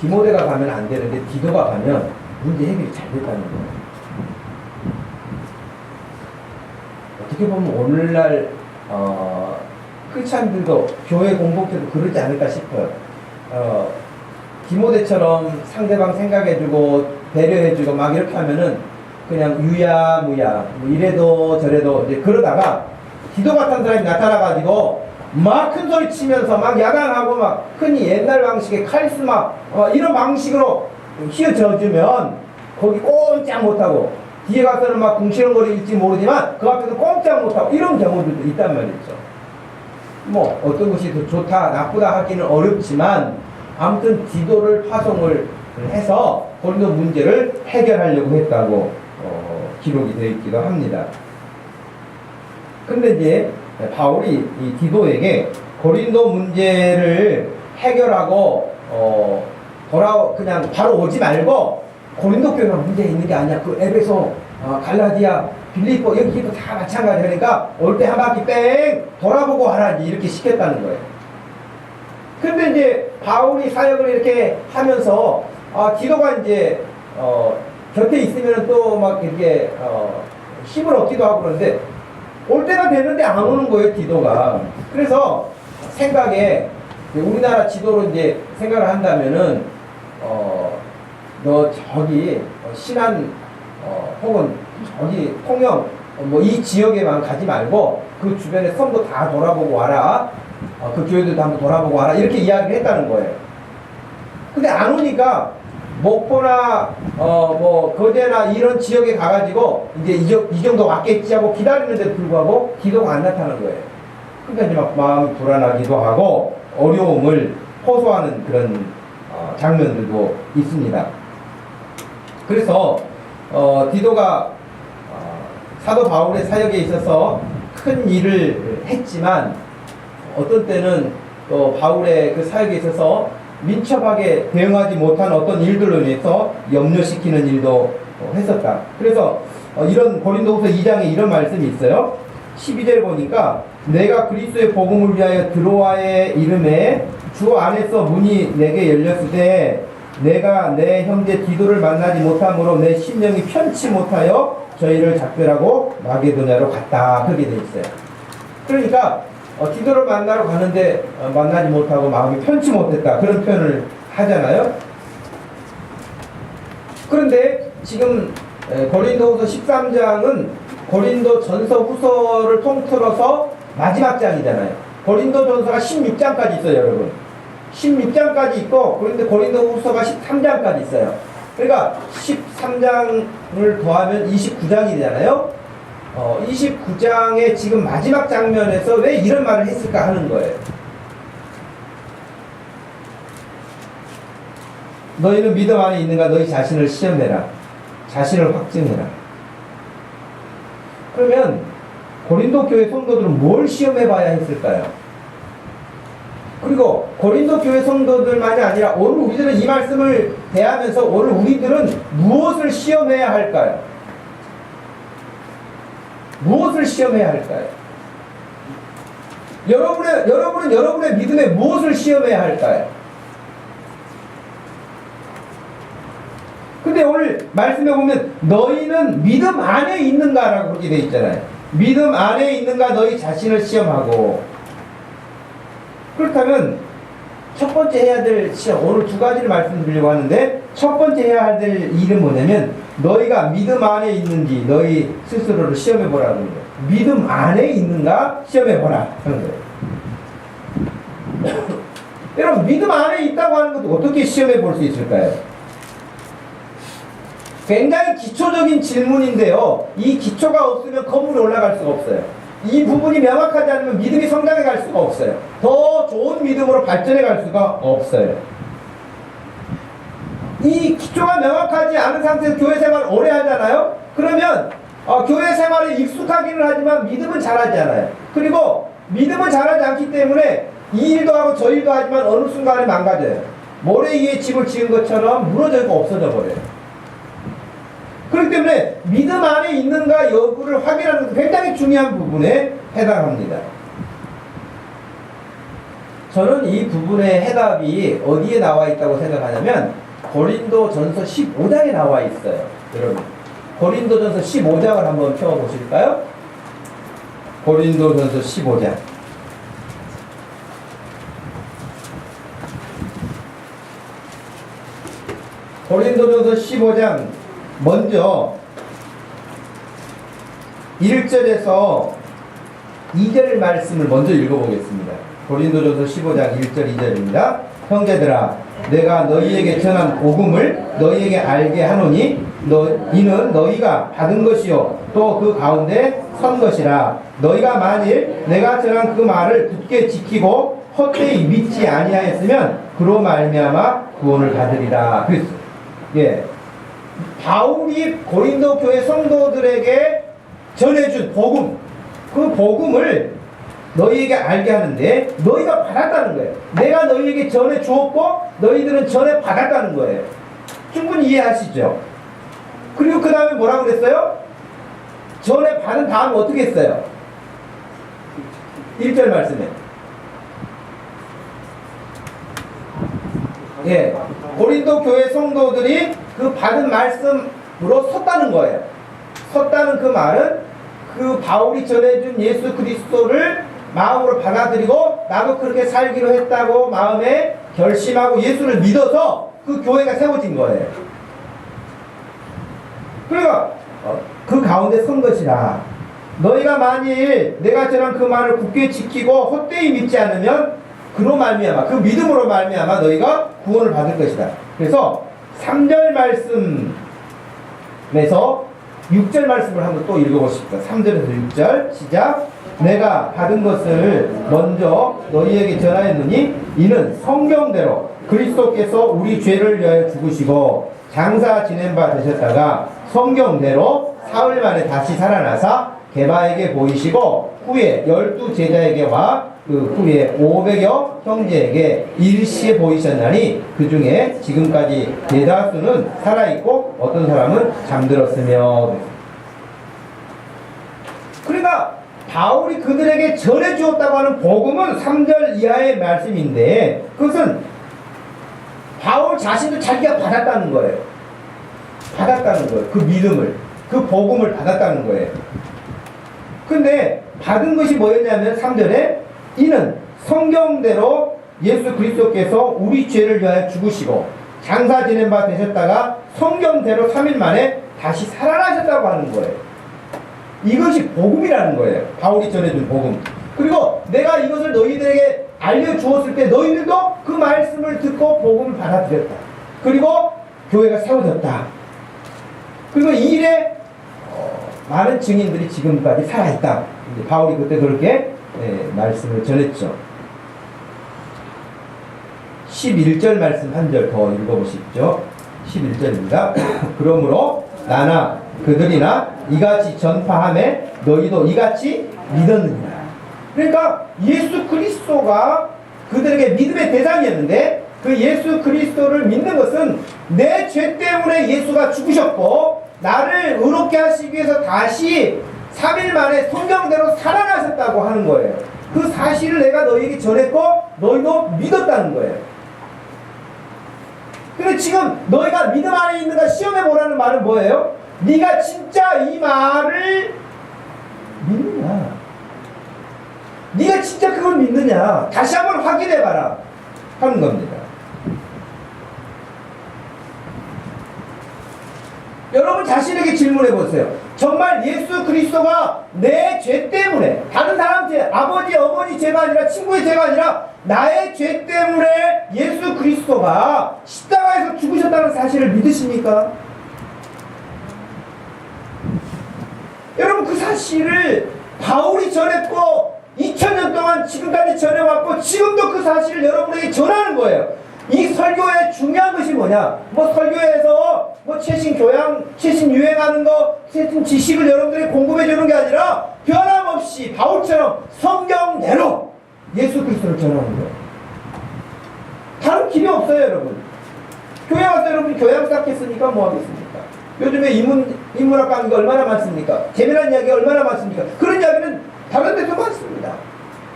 디모데가 가면 안 되는데 디도가 가면 문제 해결이 잘 됐다는 거예요. 어떻게 보면 오늘날 크리스찬들도 교회 공복해도 그러지 않을까 싶어요. 디모데처럼 상대방 생각해주고 배려해주고 막 이렇게 하면은 그냥 유야무야 뭐 이래도 저래도 이제 그러다가 디도 같은 사람이 나타나가지고 막 큰 소리 치면서 막 야단하고 막 흔히 옛날 방식의 카리스마 이런 방식으로 휘어져주면 거기 꼼짝 못하고 뒤에 가서는 막 궁시렁거릴지 모르지만 그 앞에서 꼼짝 못하고 이런 경우들도 있단 말이죠. 뭐 어떤 것이 더 좋다 나쁘다 하기는 어렵지만 아무튼 디도를 파송을 해서 고린도 문제를 해결하려고 했다고 기록이 되어 있기도 합니다. 근데 이제 바울이 이 디도에게 고린도 문제를 해결하고 그냥 바로 오지 말고 고린도 교회가 문제 있는 게 아니야. 그 에베소, 갈라디아, 빌립보 여기도 다 마찬가지니까 올 때 한 바퀴 뺑 돌아보고 하라 이렇게 시켰다는 거예요. 근데 이제 바울이 사역을 이렇게 하면서 디도가 이제 곁에 있으면 또 막 이렇게 힘을 얻기도 하고 그러는데 올 때가 되는데 안 오는 거예요, 디도가. 그래서 생각에 우리나라 지도로 이제 생각을 한다면은 너 저기 신안 혹은 저기 통영 뭐 이 지역에만 가지 말고 그 주변에 섬도 다 돌아보고 와라. 그 교회들도 한번 돌아보고 와라. 이렇게 이야기를 했다는 거예요. 근데 안 오니까 목포나 뭐 거제나 이런 지역에 가가지고 이제 이 정도 왔겠지 하고 기다리는데도 불구하고 기도가 안 나타나는 거예요. 그러니까 이제 막 마음이 불안하기도 하고 어려움을 호소하는 그런 장면들도 있습니다. 그래서 디도가 사도 바울의 사역에 있어서 큰 일을 했지만 어떤 때는 또 바울의 그 사역에 있어서 민첩하게 대응하지 못한 어떤 일들로 인해서 염려시키는 일도 했었다. 그래서 이런 고린도후서 2장에 이런 말씀이 있어요. 12절 보니까 내가 그리스도의 복음을 위하여 드로아의 이름에 주 안에서 문이 내게 열렸으되 내가 내 형제 디도를 만나지 못함으로 내 심령이 편치 못하여 저희를 작별하고 마게도냐로 갔다. 그렇게 돼 있어요. 그러니까 디도를 만나러 가는데 만나지 못하고 마음이 편치 못했다. 그런 표현을 하잖아요. 그런데 지금 고린도후서 13장은 고린도 전서 후서를 통틀어서 마지막 장이잖아요. 고린도 전서가 16장까지 있어요, 여러분. 16장까지 있고 고린도 후서가 13장까지 있어요. 그러니까 13장을 더하면 29장이 되잖아요. 29장의 지금 마지막 장면에서 왜 이런 말을 했을까 하는 거예요. 너희는 믿음 안에 있는가? 너희 자신을 시험해라. 자신을 확증해라. 그러면 고린도 교회 성도들은 뭘 시험해 봐야 했을까요? 그리고 고린도 교회 성도들만이 아니라 오늘 우리들은 이 말씀을 대하면서 오늘 우리들은 무엇을 시험해야 할까요? 무엇을 시험해야 할까요? 여러분은 여러분의 믿음에 무엇을 시험해야 할까요? 근데 오늘 말씀에 보면 너희는 믿음 안에 있는가라고 그렇게 되어 있잖아요. 믿음 안에 있는가 너희 자신을 시험하고. 그렇다면 첫 번째 해야 될 시험, 오늘 두 가지를 말씀드리려고 하는데 첫 번째 해야 될 일은 뭐냐면 너희가 믿음 안에 있는지 너희 스스로를 시험해보라는 거예요. 믿음 안에 있는가 시험해보라 하는 거예요. 여러분 믿음 안에 있다고 하는 것도 어떻게 시험해볼 수 있을까요? 굉장히 기초적인 질문인데요. 이 기초가 없으면 건물에 올라갈 수가 없어요. 이 부분이 명확하지 않으면 믿음이 성장해 갈 수가 없어요. 더 좋은 믿음으로 발전해 갈 수가 없어요. 이 기초가 명확하지 않은 상태에서 교회 생활을 오래 하잖아요. 그러면 교회 생활에 익숙하기는 하지만 믿음은 잘하지 않아요. 그리고 믿음은 잘하지 않기 때문에 이 일도 하고 저 일도 하지만 어느 순간에 망가져요. 모래 위에 집을 지은 것처럼 무너져 있고 없어져 버려요. 그렇기 때문에 믿음 안에 있는가 여부를 확인하는 것도 굉장히 중요한 부분에 해당합니다. 저는 이 부분의 해답이 어디에 나와 있다고 생각하냐면 고린도 전서 15장에 나와 있어요. 여러분 고린도 전서 15장을 한번 펴보실까요? 고린도 전서 15장. 고린도 전서 15장 먼저 1절에서 2절 말씀을 먼저 읽어보겠습니다. 고린도전서 15장 1절 2절입니다. 형제들아 내가 너희에게 전한 복음을 너희에게 알게 하노니 이는 너희가 받은 것이요 또 그 가운데 선 것이라. 너희가 만일 내가 전한 그 말을 굳게 지키고 헛되이 믿지 아니하였으면 그로 말미암아 구원을 받으리라. 그랬어요. 예, 바울이 고린도 교회 성도들에게 전해준 복음, 그 복음을 너희에게 알게 하는데 너희가 받았다는 거예요. 내가 너희에게 전해 주었고 너희들은 전해 받았다는 거예요. 충분히 이해하시죠? 그리고 그 다음에 뭐라고 그랬어요? 전해 받은 다음 어떻게 했어요? 1절 말씀에 예, 고린도 교회 성도들이 그 받은 말씀으로 섰다는 거예요. 섰다는 그 말은 그 바울이 전해준 예수 그리스도를 마음으로 받아들이고 나도 그렇게 살기로 했다고 마음에 결심하고 예수를 믿어서 그 교회가 세워진 거예요. 그러니까 그 가운데 선 것이라. 너희가 만일 내가 전한 그 말을 굳게 지키고 헛되이 믿지 않으면 그로 말미암아, 그 믿음으로 말미암아 너희가 구원을 받을 것이다. 그래서 3절 말씀에서 6절 말씀을 한번 또 읽어보십시오. 3절에서 6절 시작. 내가 받은 것을 먼저 너희에게 전하였느니 이는 성경대로 그리스도께서 우리 죄를 위하여 죽으시고 장사 지낸 바 되셨다가 성경대로 사흘 만에 다시 살아나사 게바에게 보이시고 후에 12 제자에게와 그 후에 500여 형제에게 일시에 보이셨나니 그 중에 지금까지 대다수는 살아있고 어떤 사람은 잠들었으며. 그러니까 바울이 그들에게 전해주었다고 하는 복음은 3절 이하의 말씀인데 그것은 바울 자신도 자기가 받았다는 거예요. 받았다는 거예요. 그 믿음을, 그 복음을 받았다는 거예요. 근데 받은 것이 뭐였냐면 3절에 이는 성경대로 예수 그리스도께서 우리 죄를 위하여 죽으시고 장사 지낸 바 되셨다가 성경대로 3일 만에 다시 살아나셨다고 하는 거예요. 이것이 복음이라는 거예요. 바울이 전해준 복음. 그리고 내가 이것을 너희들에게 알려주었을 때 너희들도 그 말씀을 듣고 복음을 받아들였다. 그리고 교회가 세워졌다. 그리고 이 일에 많은 증인들이 지금까지 살아있다. 이제 바울이 그때 그렇게 말씀을 전했죠. 11절 말씀 한 절 더 읽어보십시오. 11절입니다. 그러므로 나나 그들이나 이같이 전파함에 너희도 이같이 믿었느니라. 그러니까 예수 그리스도가 그들에게 믿음의 대상이었는데 그 예수 그리스도를 믿는 것은 내 죄 때문에 예수가 죽으셨고 나를 의롭게 하시기 위해서 다시 3일 만에 성경대로 살아나셨다고 하는 거예요. 그 사실을 내가 너희에게 전했고 너희도 믿었다는 거예요. 근데 지금 너희가 믿음 안에 있는가 시험해보라는 말은 뭐예요? 네가 진짜 이 말을 믿느냐? 네가 진짜 그걸 믿느냐? 다시 한번 확인해봐라 하는 겁니다. 여러분 자신에게 질문해보세요. 정말 예수 그리스도가 내 죄 때문에 다른 사람 죄, 아버지, 어머니 죄가 아니라 친구의 죄가 아니라 나의 죄 때문에 예수 그리스도가 십자가에서 죽으셨다는 사실을 믿으십니까? 여러분 그 사실을 바울이 전했고 2000년 동안 지금까지 전해왔고 지금도 그 사실을 여러분에게 전하는 거예요. 이 설교의 중요한 것이 뭐냐? 뭐 설교에서 뭐 최신 교양, 최신 유행하는 거, 최신 지식을 여러분들이 공급해 주는 게 아니라 변함없이 바울처럼 성경대로 예수 그리스도를 전하는 거예요. 다른 길이 없어요, 여러분. 교회 와서 여러분 교양 쌓겠으니까 뭐 하겠습니까? 요즘에 인문학 강의가 얼마나 많습니까? 재미난 이야기가 얼마나 많습니까? 그런 이야기는 다른 데도 많습니다.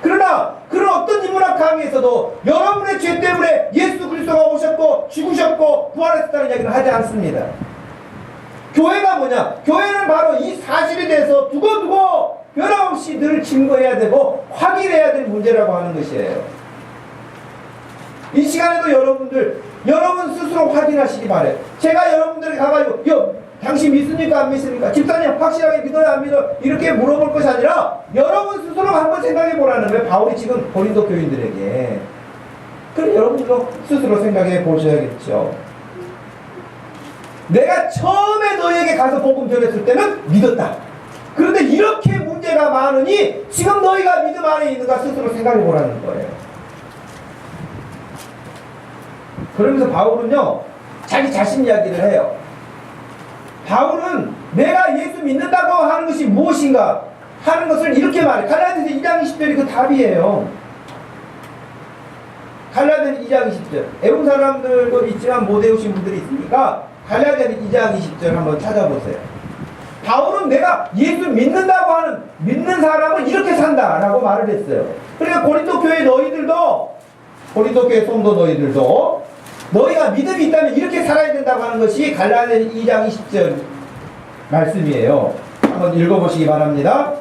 그러나 그런 어떤 인문학 강의에서도 여러분의 죄 때문에 예수 그리스도가 오셨고 죽으셨고 부활했다는 이야기는 하지 않습니다. 교회가 뭐냐? 교회는 바로 이 사실에 대해서 두고두고 변함없이 늘 증거해야 되고 확인해야 될 문제라고 하는 것이에요. 이 시간에도 여러분 스스로 확인하시기 바래요. 제가 여러분들에게 가가지고 당신 믿습니까? 안 믿습니까? 집사님 확실하게 믿어요? 안 믿어요? 이렇게 물어볼 것이 아니라 여러분 스스로 한번 생각해 보라는 거예요. 바울이 지금 고린도 교인들에게. 그럼 여러분도 스스로 생각해 보셔야겠죠. 내가 처음에 너희에게 가서 복음 전했을 때는 믿었다. 그런데 이렇게 문제가 많으니 지금 너희가 믿음 안에 있는가 스스로 생각해 보라는 거예요. 그러면서 바울은요, 자기 자신 이야기를 해요. 바울은 내가 예수 믿는다고 하는 것이 무엇인가 하는 것을 이렇게 말해. 갈라디아서 2장 20절이 그 답이에요. 갈라디아서 2장 20절. 애운 사람들도 있지만 못 외우신 분들이 있으니까 갈라디아서 2장 20절 한번 찾아보세요. 바울은 내가 예수 믿는다고 하는 믿는 사람은 이렇게 산다라고 말을 했어요. 그러니까 고린도 교회 너희들도, 고린도 교회 성도 너희들도 너희가 믿음이 있다면 이렇게 살아야 된다고 하는 것이 갈라디아서 2장 20절 말씀이에요. 한번 읽어보시기 바랍니다.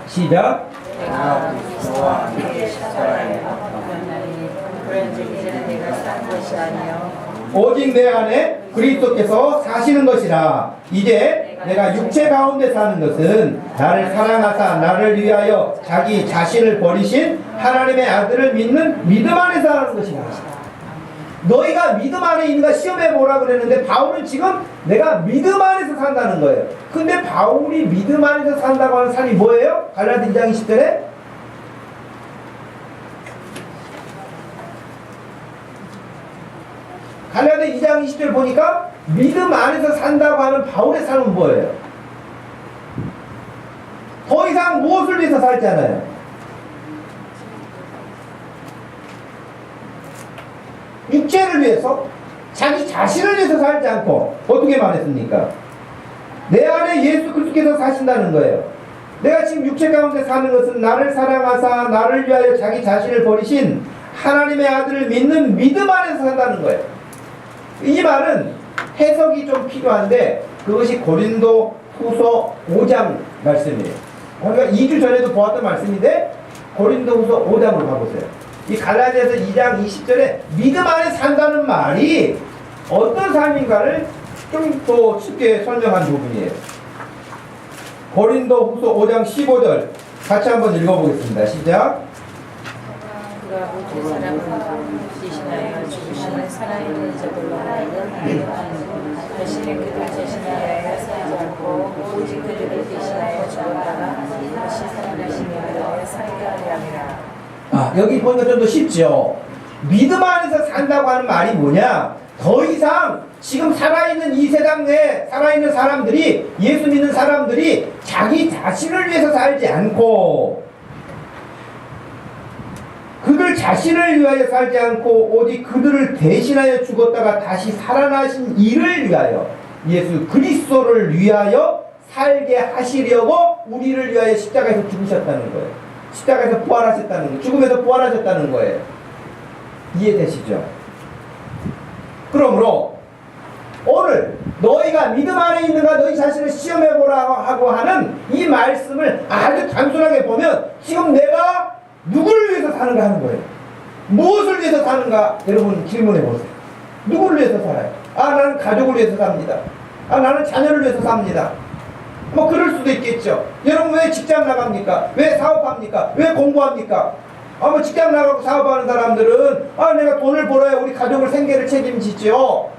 시작. 내가 그리스도와 함께 십자가에 박혔나니 그런즉 이제는 내가 산 것이 아니요 오직 내 안에 그리스도께서 사시는 것이라. 이제 내가 육체 가운데 사는 것은 나를 사랑하사 나를 위하여 자기 자신을 버리신 하나님의 아들을 믿는 믿음 안에서 하는 것이라. 너희가 믿음 안에 있는가 시험해 보라 그랬는데 바울은 지금 내가 믿음 안에서 산다는 거예요. 근데 바울이 믿음 안에서 산다고 하는 삶이 뭐예요? 갈라디아 2장 20절에 갈라디아 2장 20절 보니까 믿음 안에서 산다고 하는 바울의 삶은 뭐예요? 더 이상 무엇을 위해서 살잖아요. 육체를 위해서, 자기 자신을 위해서 살지 않고 어떻게 말했습니까? 내 안에 예수 그리스도께서 사신다는 거예요. 내가 지금 육체 가운데 사는 것은 나를 사랑하사 나를 위하여 자기 자신을 버리신 하나님의 아들을 믿는 믿음 안에서 산다는 거예요. 이 말은 해석이 좀 필요한데 그것이 고린도 후서 5장 말씀이에요. 우리가 2주 전에도 보았던 말씀인데 고린도 후서 5장으로 가보세요. 이 갈라디아서 2장 20절에 믿음 안에 산다는 말이 어떤 삶인가를 좀 더 쉽게 설명한 부분이에요. 고린도 후서 5장 15절 같이 한번 읽어보겠습니다. 시작. 그가 모든 사람을 대신하여 죽으시는 살아있는 자들로 하여금 자신의 그들 대신하여 살지 않고 오직 그들을 대신하여 죽었다가 다시 살아나심에 위하여 살게 하려 함이라. 여기 보니까 좀 더 쉽죠. 믿음 안에서 산다고 하는 말이 뭐냐? 더 이상 지금 살아있는 이 세상 내에 살아있는 사람들이, 예수 믿는 사람들이 자기 자신을 위해서 살지 않고 그들 자신을 위하여 살지 않고 오직 그들을 대신하여 죽었다가 다시 살아나신 이를 위하여, 예수 그리스도를 위하여 살게 하시려고 우리를 위하여 십자가에서 죽으셨다는 거예요. 십자가에서 부활하셨다는 거예요. 죽음에서 부활하셨다는 거예요. 이해되시죠? 그러므로 오늘 너희가 믿음 안에 있는가 너희 자신을 시험해보라 하고 하는 이 말씀을 아주 단순하게 보면 지금 내가 누구를 위해서 사는가 하는 거예요. 무엇을 위해서 사는가? 여러분 질문해 보세요. 누구를 위해서 살아요? 나는 가족을 위해서 삽니다. 나는 자녀를 위해서 삽니다. 뭐 그럴 수도 있겠죠. 여러분 왜 직장 나갑니까? 왜 사업합니까? 왜 공부합니까? 뭐 직장 나가고 사업하는 사람들은 내가 돈을 벌어야 우리 가족을 생계를 책임지죠.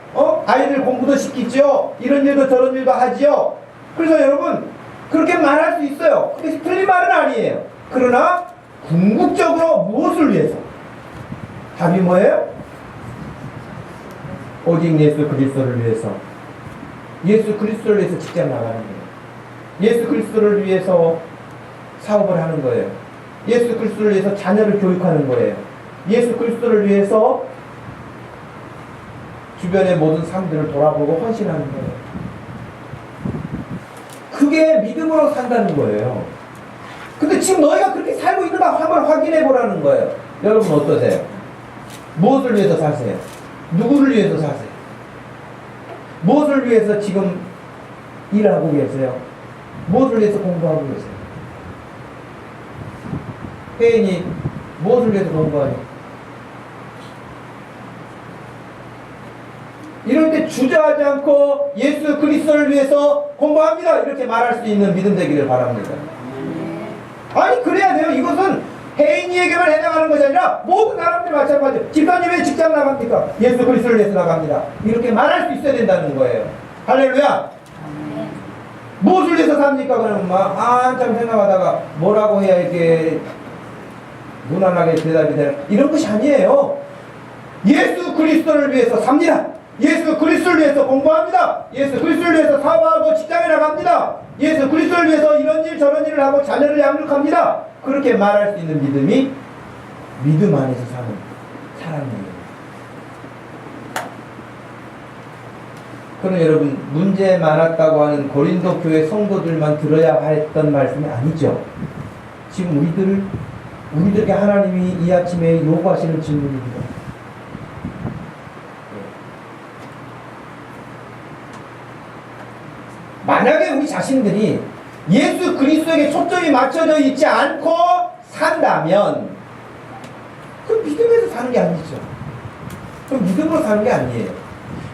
아이들 공부도 시키죠. 이런 일도 저런 일도 하지요. 그래서 여러분 그렇게 말할 수 있어요. 그게 틀린 말은 아니에요. 그러나 궁극적으로 무엇을 위해서? 답이 뭐예요? 오직 예수 그리스도를 위해서. 예수 그리스도를 위해서 직장 나가는 거예요. 예수 그리스도를 위해서 사업을 하는 거예요. 예수 그리스도를 위해서 자녀를 교육하는 거예요. 예수 그리스도를 위해서 주변의 모든 사람들을 돌아보고 헌신하는 거예요. 그게 믿음으로 산다는 거예요. 근데 지금 너희가 그렇게 살고 있는가 한번 확인해 보라는 거예요. 여러분 어떠세요? 무엇을 위해서 사세요? 누구를 위해서 사세요? 무엇을 위해서 지금 일하고 계세요? 무엇을 위해서 공부하고 계세요? 회인이 무엇을 위해서 공부하니? 이럴 때 주저하지 않고 예수 그리스도를 위해서 공부합니다. 이렇게 말할 수 있는 믿음 되기를 바랍니다. 아니 그래야 돼요. 이것은 해인이에게만 해당하는 것이 아니라 모든 사람들이 마찬가지예요. 집사님 왜 직장 나갑니까? 예수 그리스도를 위해서 나갑니다. 이렇게 말할 수 있어야 된다는 거예요. 할렐루야. 무엇을 위해서 삽니까? 그러면 막 한참 생각하다가 뭐라고 해야 이렇게 무난하게 대답이 되나? 이런 것이 아니에요. 예수 그리스도를 위해서 삽니다. 예수 그리스도를 위해서 공부합니다. 예수 그리스도를 위해서 사업하고 직장에 나갑니다. 예수 그리스도를 위해서 이런 일 저런 일을 하고 자녀를 양육합니다. 그렇게 말할 수 있는 믿음이 믿음 안에서 사는 사람이에요. 그럼 여러분 문제 많았다고 하는 고린도 교회 성도들만 들어야 했던 말씀이 아니죠. 지금 우리들에게 하나님이 이 아침에 요구하시는 질문입니다. 만약에 우리 자신들이 예수 그리스도에게 초점이 맞춰져 있지 않고 산다면 그 믿음에서 사는 게 아니죠. 그 믿음으로 사는 게 아니에요.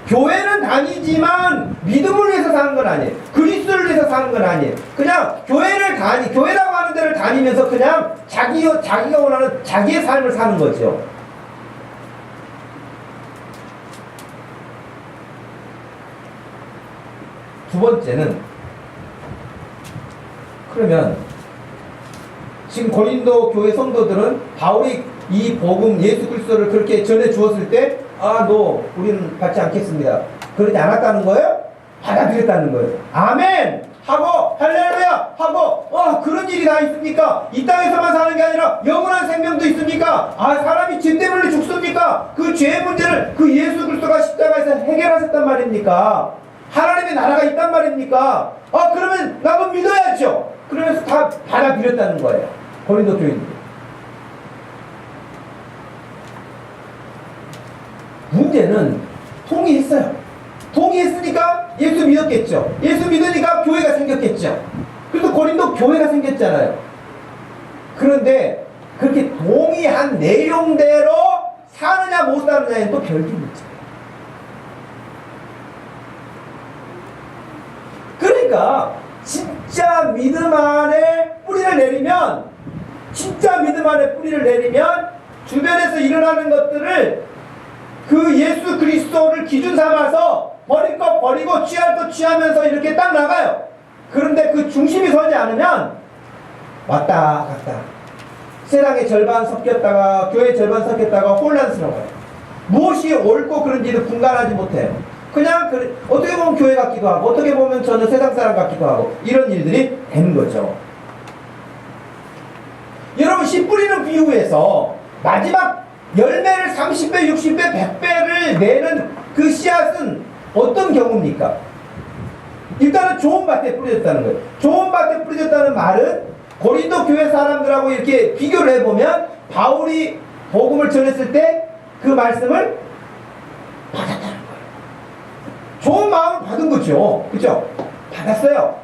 교회는 다니지만 믿음을 위해서 사는 건 아니에요. 그리스도를 위해서 사는 건 아니에요. 그냥 교회라고 하는 데를 다니면서 그냥 자기가 원하는 자기의 삶을 사는 거죠. 두 번째는 그러면 지금 고린도 교회 성도들은 바울이 이 복음 예수 그리스도를 그렇게 전해 주었을 때 우리는 받지 않겠습니다. 그러지 않았다는 거예요? 받아들였다는 거예요. 아멘! 하고 할렐루야! 하고 그런 일이 다 있습니까? 이 땅에서만 사는 게 아니라 영원한 생명도 있습니까? 사람이 죄 때문에 죽습니까? 그 죄의 문제를 그 예수 그리스도가 십자가에서 해결하셨단 말입니까? 하나님의 나라가 있단 말입니까? 그러면 나도 믿어야죠. 그러면서 다 받아들였다는 거예요. 고린도 교인들. 문제는 동의했어요. 동의했으니까 예수 믿었겠죠. 예수 믿으니까 교회가 생겼겠죠. 그래서 고린도 교회가 생겼잖아요. 그런데 그렇게 동의한 내용대로 사느냐 못 사느냐는 또 별개 문제예요. 그러니까 진짜 믿음 안에 뿌리를 내리면 주변에서 일어나는 것들을 그 예수 그리스도를 기준 삼아서 버릴 것 버리고 취할 것 취하면서 이렇게 딱 나가요. 그런데 그 중심이 서지 않으면 왔다 갔다 세상의 절반 섞였다가 교회 절반 섞였다가 혼란스러워요. 무엇이 옳고 그른지를 분간하지 못해요. 그냥 어떻게 보면 교회 같기도 하고 어떻게 보면 전혀 세상 사람 같기도 하고 이런 일들이 되는 거죠. 여러분 씨 뿌리는 비유에서 마지막 열매를 30배, 60배, 100배를 내는 그 씨앗은 어떤 경우입니까? 일단은 좋은 밭에 뿌려졌다는 거예요. 좋은 밭에 뿌려졌다는 말은 고린도 교회 사람들하고 이렇게 비교를 해보면 바울이 복음을 전했을 때 그 말씀을 받았다는 거예요. 좋은 마음을 받은 거죠. 그죠? 받았어요.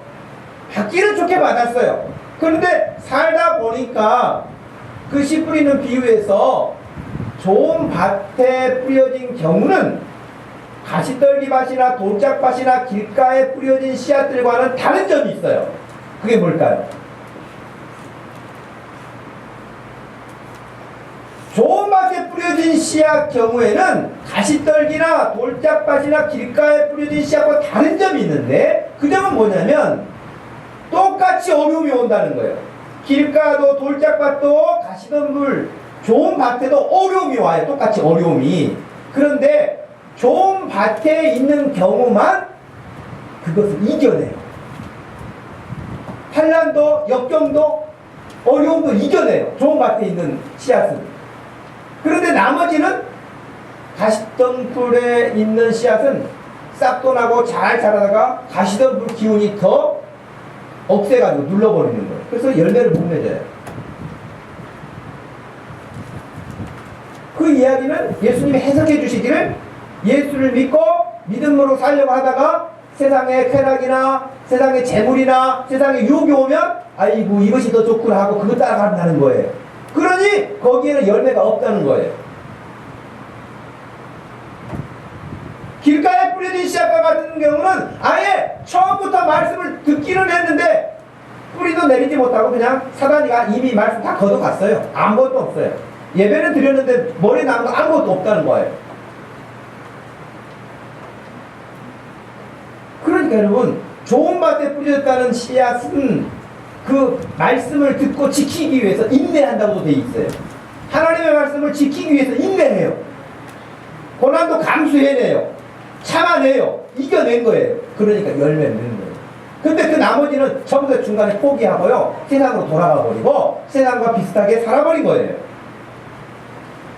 받기는 좋게 받았어요. 그런데 살다 보니까 그 씨 뿌리는 비유에서 좋은 밭에 뿌려진 경우는 가시떨기밭이나 돌짝밭이나 길가에 뿌려진 씨앗들과는 다른 점이 있어요. 그게 뭘까요? 좋은 밭에 뿌려진 씨앗 경우에는 가시떨기나 돌짝밭이나 길가에 뿌려진 씨앗과 다른 점이 있는데 그 점은 뭐냐면 똑같이 어려움이 온다는 거예요. 길가도 돌짝밭도 가시덤불 좋은 밭에도 어려움이 와요. 똑같이 어려움이. 그런데 좋은 밭에 있는 경우만 그것을 이겨내요. 환난도 역경도 어려움도 이겨내요. 좋은 밭에 있는 씨앗은. 그런데 나머지는 가시덤불에 있는 씨앗은 싹도 나고 잘 자라다가 가시덤불 기운이 더 없애가지고 눌러버리는 거예요. 그래서 열매를 못 맺어요. 그 이야기는 예수님이 해석해 주시기를 예수를 믿고 믿음으로 살려고 하다가 세상의 쾌락이나 세상의 재물이나 세상의 유혹이 오면 아이고 이것이 더 좋구나 하고 그거 따라간다는 거예요. 그러니 거기에는 열매가 없다는 거예요. 길가에 뿌려진 씨앗과 같은 경우는 아예 처음부터 말씀을 듣기는 했는데 뿌리도 내리지 못하고 그냥 사단이가 이미 말씀 다 걷어갔어요. 아무것도 없어요. 예배는 드렸는데 머리에 남은 거 아무것도 없다는 거예요. 그러니까 여러분, 좋은 밭에 뿌려졌다는 씨앗은 그 말씀을 듣고 지키기 위해서 인내한다고 돼 있어요. 하나님의 말씀을 지키기 위해서 인내해요. 고난도 감수해내요. 참아내요. 이겨낸 거예요. 그러니까 열매를 내는 거예요. 근데 그 나머지는 전부 다 중간에 포기하고요. 세상으로 돌아가 버리고 세상과 비슷하게 살아버린 거예요.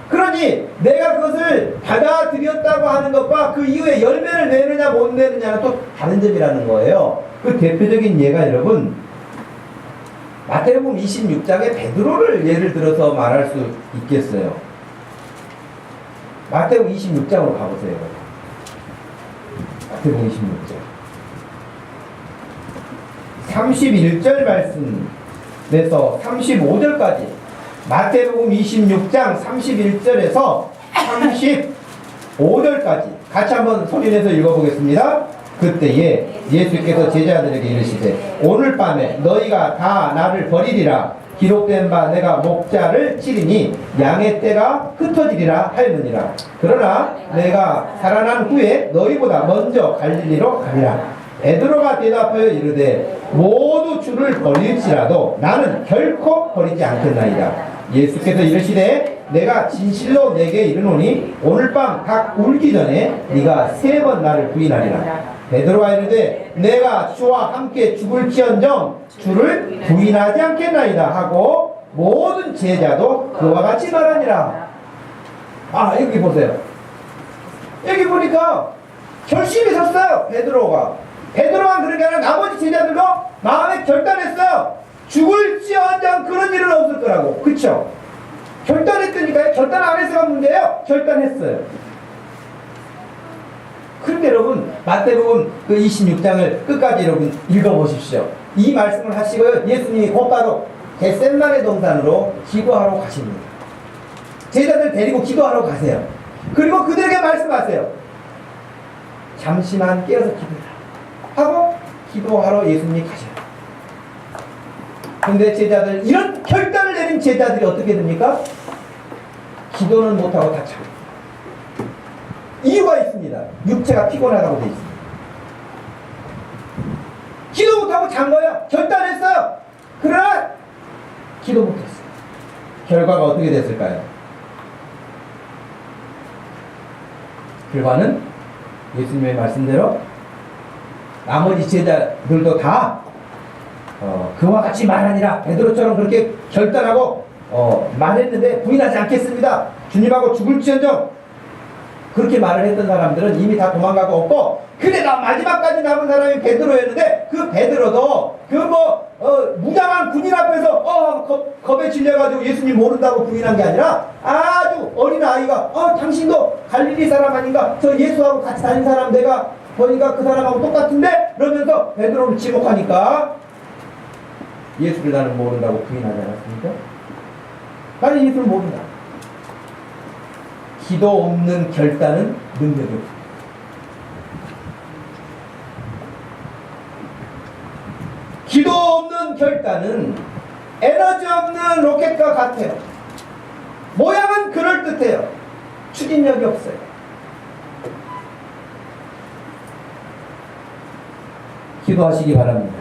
그러니 내가 그것을 받아들였다고 하는 것과 그 이후에 열매를 내느냐 못 내느냐는 또 다른 점이라는 거예요. 그 대표적인 예가 여러분, 마태복음 26장에 베드로를 예를 들어서 말할 수 있겠어요. 마태복음 26장으로 가보세요. 마태복음 26장 31절 말씀에서 35절까지, 마태복음 26장 31절에서 35절까지 같이 한번 소리내서 읽어보겠습니다. 그때에 예수께서 제자들에게 이르시되 오늘 밤에 너희가 다 나를 버리리라. 기록된 바 내가 목자를 치리니 양의 떼가 흩어지리라 하였느니라. 그러나 내가 살아난 후에 너희보다 먼저 갈릴리로 가리라. 베드로가 대답하여 이르되 모두 주를 버릴지라도 나는 결코 버리지 않겠나이다. 예수께서 이르시되 내가 진실로 내게 이르노니 오늘 밤 닭 울기 전에 네가 3번 나를 부인하리라. 베드로가 이르되 내가 주와 함께 죽을지언정 주를 부인하지 않겠나이다 하고 모든 제자도 그와 같이 말하니라. 아, 여기 보세요. 여기 보니까 결심이 섰어요. 베드로가 그런 게 아니라 나머지 제자들도 마음에 결단했어요. 죽을지언정 그런 일은 없을 거라고. 그쵸? 결단했으니까요. 결단 안 해서가 문제예요. 결단했어요. 그런데 여러분, 마태복음 그 26장을 끝까지 여러분 읽어보십시오. 이 말씀을 하시고요. 예수님이 곧바로 겟셋마네 동산으로 기도하러 가십니다. 제자들 데리고 기도하러 가세요. 그리고 그들에게 말씀하세요. 잠시만 깨어서 기도해라 하고 기도하러 예수님이 가셔요. 근데 제자들, 이런 결단을 내린 제자들이 어떻게 됩니까? 기도는 못하고 다 참고. 이유가 있습니다. 육체가 피곤하다고 되어 있습니다. 기도 못하고 잔 거예요. 결단했어요. 그러나 기도 못했어요. 결과가 어떻게 됐을까요? 결과는 예수님의 말씀대로 나머지 제자들도 다 그와 같이 말하니라. 베드로처럼 그렇게 결단하고 말했는데 부인하지 않겠습니다. 주님하고 죽을지언정. 그렇게 말을 했던 사람들은 이미 다 도망가고 없고, 그래 나 마지막까지 남은 사람이 베드로였는데 그 베드로도 무장한 군인 앞에서 겁에 질려가지고 예수님 모른다고 부인한 게 아니라 아주 어린 아이가 당신도 갈릴리 사람 아닌가? 저 예수하고 같이 다닌 사람 내가 보니까 그 사람하고 똑같은데? 그러면서 베드로를 지목하니까 예수를 나는 모른다고 부인하지 않았습니까? 나는 예수를 모른다. 기도 없는 결단은 능력이 없습니다. 기도 없는 결단은 에너지 없는 로켓과 같아요. 모양은 그럴듯해요. 추진력이 없어요. 기도하시기 바랍니다.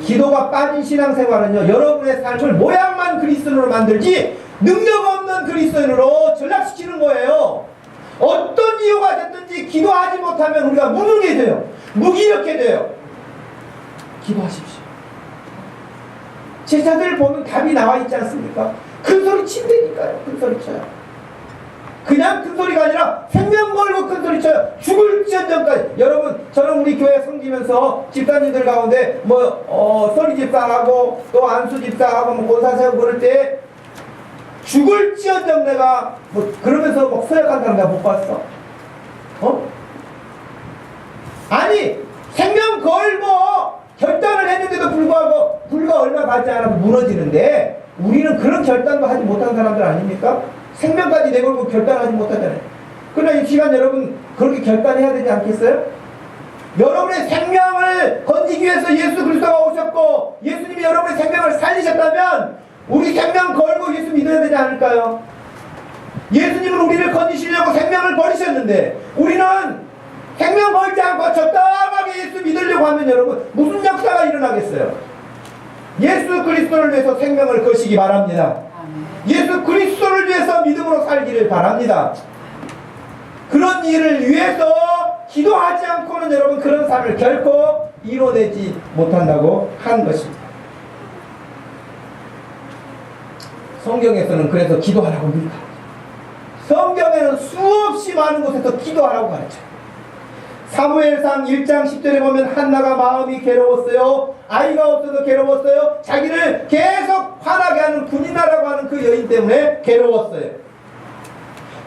기도가 빠진 신앙생활은요, 여러분의 삶을 모양만 그리스도인으로 만들지 능력 없는 그리스도인으로 전락시키는 거예요. 어떤 이유가 됐든지 기도하지 못하면 우리가 무능해 돼요. 무기력해 돼요. 기도하십시오. 제자들 보면 답이 나와 있지 않습니까? 큰 소리 친다니까요. 큰 소리 쳐요. 그냥 큰 소리가 아니라 생명 걸고 큰 소리 쳐요. 죽을지언정까지. 여러분, 저는 우리 교회 섬기면서 집사님들 가운데 서리 집사하고 또 안수 집사하고 권사 세우고 그럴 때 죽을지언정 내가 그러면서 서약한 사람 내가 못 봤어. 아니, 생명 걸고 결단을 했는데도 불구하고 불과 얼마 받지 않아서 무너지는데, 우리는 그런 결단도 하지 못한 사람들 아닙니까? 생명까지 내걸고 결단하지 못하잖아요. 그러나 이 시간 여러분 그렇게 결단해야 되지 않겠어요? 여러분의 생명을 건지기 위해서 예수 그리스도가 오셨고 예수님이 여러분의 생명을 살리셨다면 우리 생명 걸고 예수 믿어야 되지 않을까요? 예수님은 우리를 건지시려고 생명을 버리셨는데 우리는 생명 걸지 않고 적당하게 예수 믿으려고 하면 여러분 무슨 역사가 일어나겠어요? 예수 그리스도를 위해서 생명을 거시기 바랍니다. 예수 그리스도를 위해서 믿음으로 살기를 바랍니다. 그런 일을 위해서 기도하지 않고는 여러분 그런 삶을 결코 이뤄내지 못한다고 한 것입니다. 성경에서는 그래서 기도하라고 합니다. 성경에는 수없이 많은 곳에서 기도하라고 가르쳐요. 사무엘상 1장 10절에 보면 한나가 마음이 괴로웠어요. 아이가 없어서 괴로웠어요. 자기를 계속 화나게 하는 군인나라고 하는 그 여인 때문에 괴로웠어요.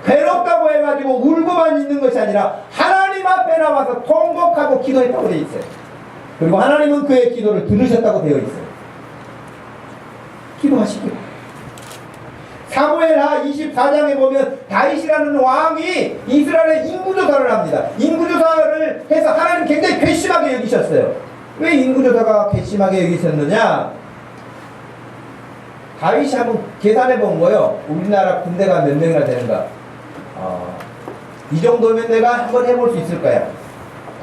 괴롭다고 해가지고 울고만 있는 것이 아니라 하나님 앞에 나와서 통곡하고 기도했다고 되어 있어요. 그리고 하나님은 그의 기도를 들으셨다고 되어 있어요. 기도하시기 바랍니다. 사무엘하 24장에 보면 다윗이라는 왕이 이스라엘의 인구조사를 합니다. 인구조사를 해서 하나님 굉장히 괘씸하게 여기셨어요. 왜 인구조사가 괘씸하게 여기셨느냐? 다윗이 한번 계산해 본 거예요. 우리나라 군대가 몇 명이나 되는가? 이 정도면 내가 한번 해볼 수 있을 거야.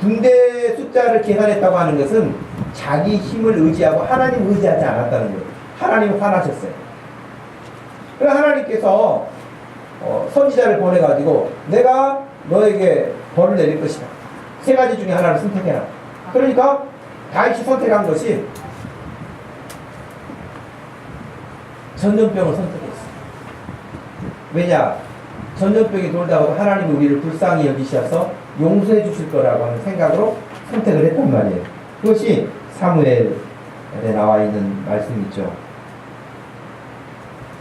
군대 숫자를 계산했다고 하는 것은 자기 힘을 의지하고 하나님 의지하지 않았다는 거예요. 하나님 화나셨어요. 그래서 하나님께서 선지자를 보내가지고 내가 너에게 벌을 내릴 것이다. 세 가지 중에 하나를 선택해라. 그러니까 다윗이 선택한 것이 전염병을 선택했어. 왜냐? 전염병이 돌다가도 하나님이 우리를 불쌍히 여기셔서 용서해 주실 거라고 하는 생각으로 선택을 했단 말이에요. 그것이 사무엘에 나와 있는 말씀이죠.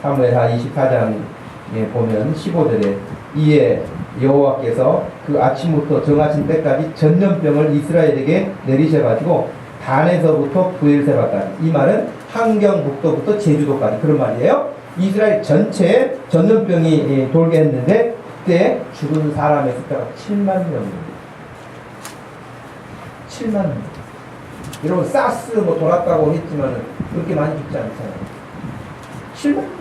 사무엘하 24장에 보면 15절에 이에 여호와께서 그 아침부터 정하신 때까지 전염병을 이스라엘에게 내리셔가지고 단에서부터 부엘세바까지, 이 말은 함경북도부터 제주도까지 그런 말이에요. 이스라엘 전체에 전염병이 돌게 했는데 그때 죽은 사람의 숫자가 7만 명입니다. 7만 명. 여러분 사스 뭐 돌았다고 했지만 그렇게 많이 죽지 않잖아요. 7만 명.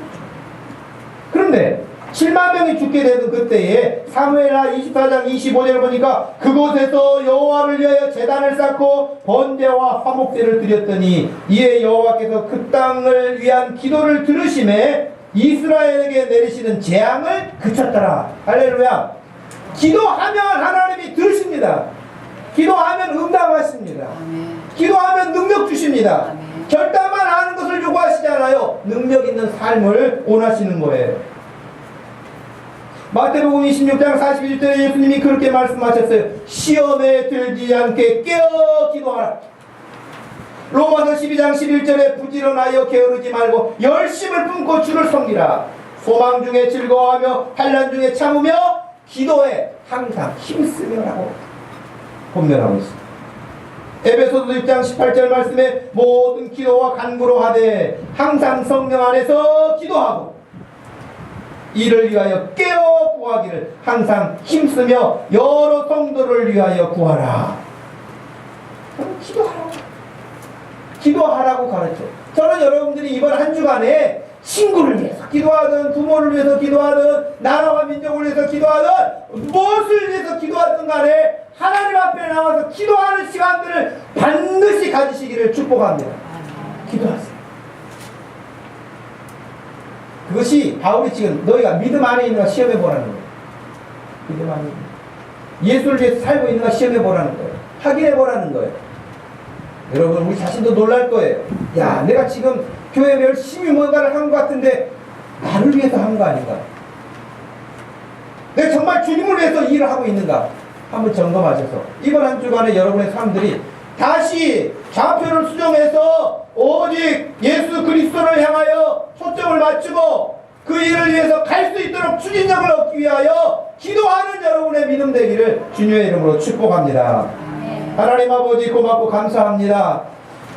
그런데 7만 명이 죽게 되는 그때에 사무엘하 24장 25절을 보니까 그곳에서 여호와를 위하여 제단을 쌓고 번제와 화목제를 드렸더니 이에 여호와께서 그 땅을 위한 기도를 들으심에 이스라엘에게 내리시는 재앙을 그쳤더라. 할렐루야. 기도하면 하나님이 들으십니다. 기도하면 응답하십니다. 기도하면 능력 주십니다. 결단만 하는 것을 요구하시잖아요. 능력 있는 삶을 원하시는 거예요. 마태복음 26장 41절에 예수님이 그렇게 말씀하셨어요. 시험에 들지 않게 깨어 기도하라. 로마서 12장 11절에 부지런하여 게으르지 말고 열심을 품고 주를 섬기라. 소망 중에 즐거워하며 환난 중에 참으며 기도에 항상 힘쓰며라고 권면하고 있습니다. 에베소서 6장 18절 말씀에 모든 기도와 간구로 하되 항상 성령 안에서 기도하고 이를 위하여 깨어 구하기를 항상 힘쓰며 여러 성도를 위하여 구하라. 기도하라고. 기도하라고 가르쳐. 저는 여러분들이 이번 한 주간에 친구를 위해서 기도하든 부모를 위해서 기도하든 나라와 민족을 위해서 기도하든 무엇을 위해서 기도하든 간에 하나님 앞에 나와서 기도하는 시간들을 반드시 가지시기를 축복합니다. 기도하세요. 그것이 바울이 지금 너희가 믿음 안에 있는가 시험해보라는 거예요. 믿음 안에 있는가. 예수를 위해서 살고 있는가 시험해보라는 거예요. 확인해보라는 거예요. 여러분 우리 자신도 놀랄 거예요. 야, 내가 지금 교회에 열심히 뭔가를 한 것 같은데 나를 위해서 한 거 아닌가? 내가 정말 주님을 위해서 일을 하고 있는가? 한번 점검하셔서 이번 한 주간에 여러분의 삶들이 다시 좌표를 수정해서 오직 예수 그리스도를 향하여 초점을 맞추고 그 일을 위해서 갈 수 있도록 추진력을 얻기 위하여 기도하는 여러분의 믿음 되기를 주님의 이름으로 축복합니다. 하나님 아버지 고맙고 감사합니다.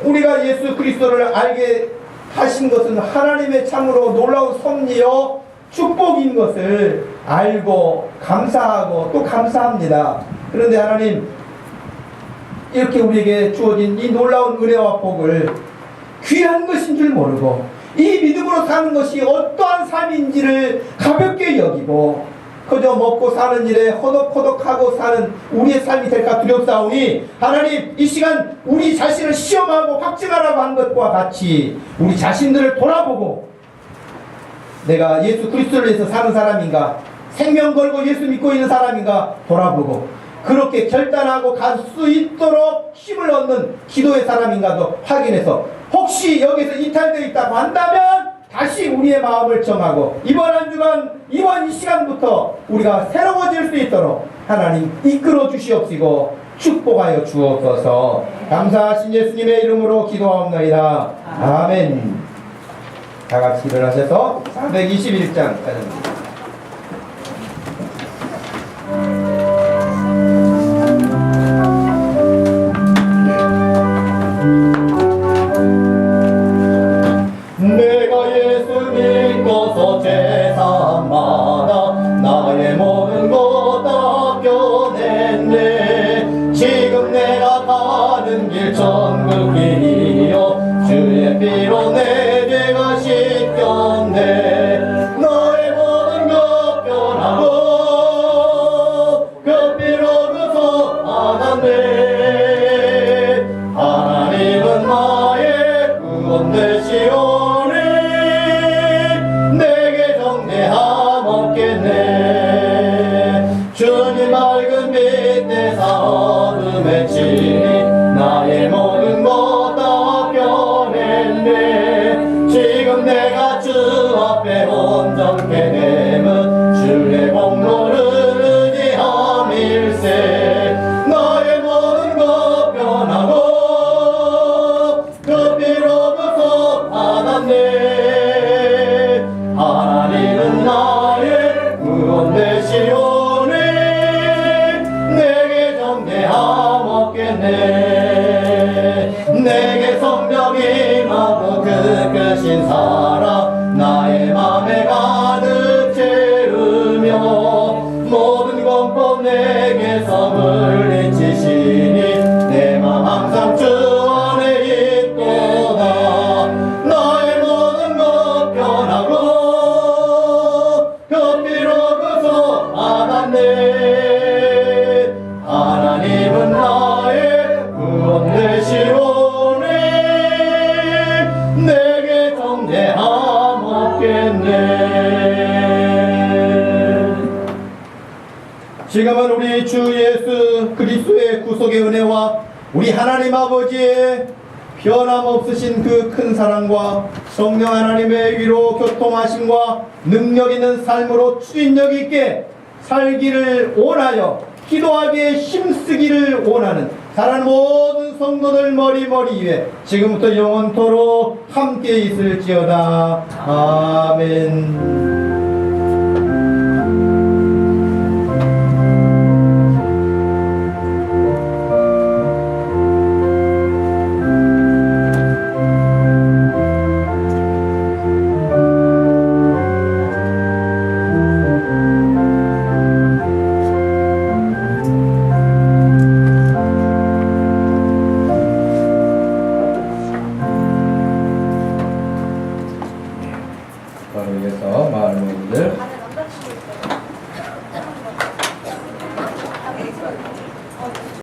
우리가 예수 그리스도를 알게 하신 것은 하나님의 참으로 놀라운 섭리요 축복인 것을 알고 감사하고 또 감사합니다. 그런데 하나님, 이렇게 우리에게 주어진 이 놀라운 은혜와 복을 귀한 것인 줄 모르고 이 믿음으로 사는 것이 어떠한 삶인지를 가볍게 여기고 그저 먹고 사는 일에 호덕호덕하고 사는 우리의 삶이 될까 두렵사오니, 하나님, 이 시간 우리 자신을 시험하고 확증하라고 한 것과 같이 우리 자신들을 돌아보고, 내가 예수 그리스도를 위해서 사는 사람인가, 생명 걸고 예수 믿고 있는 사람인가 돌아보고, 그렇게 결단하고 갈 수 있도록 힘을 얻는 기도의 사람인가도 확인해서, 혹시 여기서 이탈되어 있다고 한다면 다시 우리의 마음을 정하고 이번 한 주간, 이번 이 시간부터 우리가 새로워질 수 있도록 하나님 이끌어 주시옵시고 축복하여 주옵소서. 감사하신 예수님의 이름으로 기도하옵나이다. 아멘. 다 같이 일어나셔서 421장 찬양합니다. 내가 예수 믿고서 제사마다 나의 모든 것 다 변했네. 지금 내가 가는 길 천국이요 주의 피로 내 죄가 씻겼네. 너의 모든 것 변하고 그 피로부터 받았네. 하나님은 나의 구원 되시오. 주님 맑은 빛 내사 어둠의 진리 나의 모든 것 다 변했네. 지금 내가 주 앞에 온전케 됨은 주의 공로를 의지함일세. 나의 모든 것 변하고 그 피로부터 받았네. 하나님은 나의 구원 되시오. 내게 성령 임하고 그 크신 사랑 나의 맘에 가득 채우며 모든 공포 내게서 물리치시니 내 맘 항상 주 안에 있도다. 나의 모든 것 변하고 그 피로부터 받았네. 하나님은 나의 구원 되시오니 내게 정죄함 없겠네. 지금은 우리 주 예수 그리스도의 구속의 은혜와 우리 하나님 아버지의 변함없으신 그 큰 사랑과 성령 하나님의 위로 교통하심과 능력 있는 삶으로 추진력 있게 살기를 원하여 기도하기에 힘쓰기를 원하는 사랑하는 모든 성도들 머리 위에 지금부터 영원토록 함께 있을지어다. 아멘. 바로 위해서 마을 모임들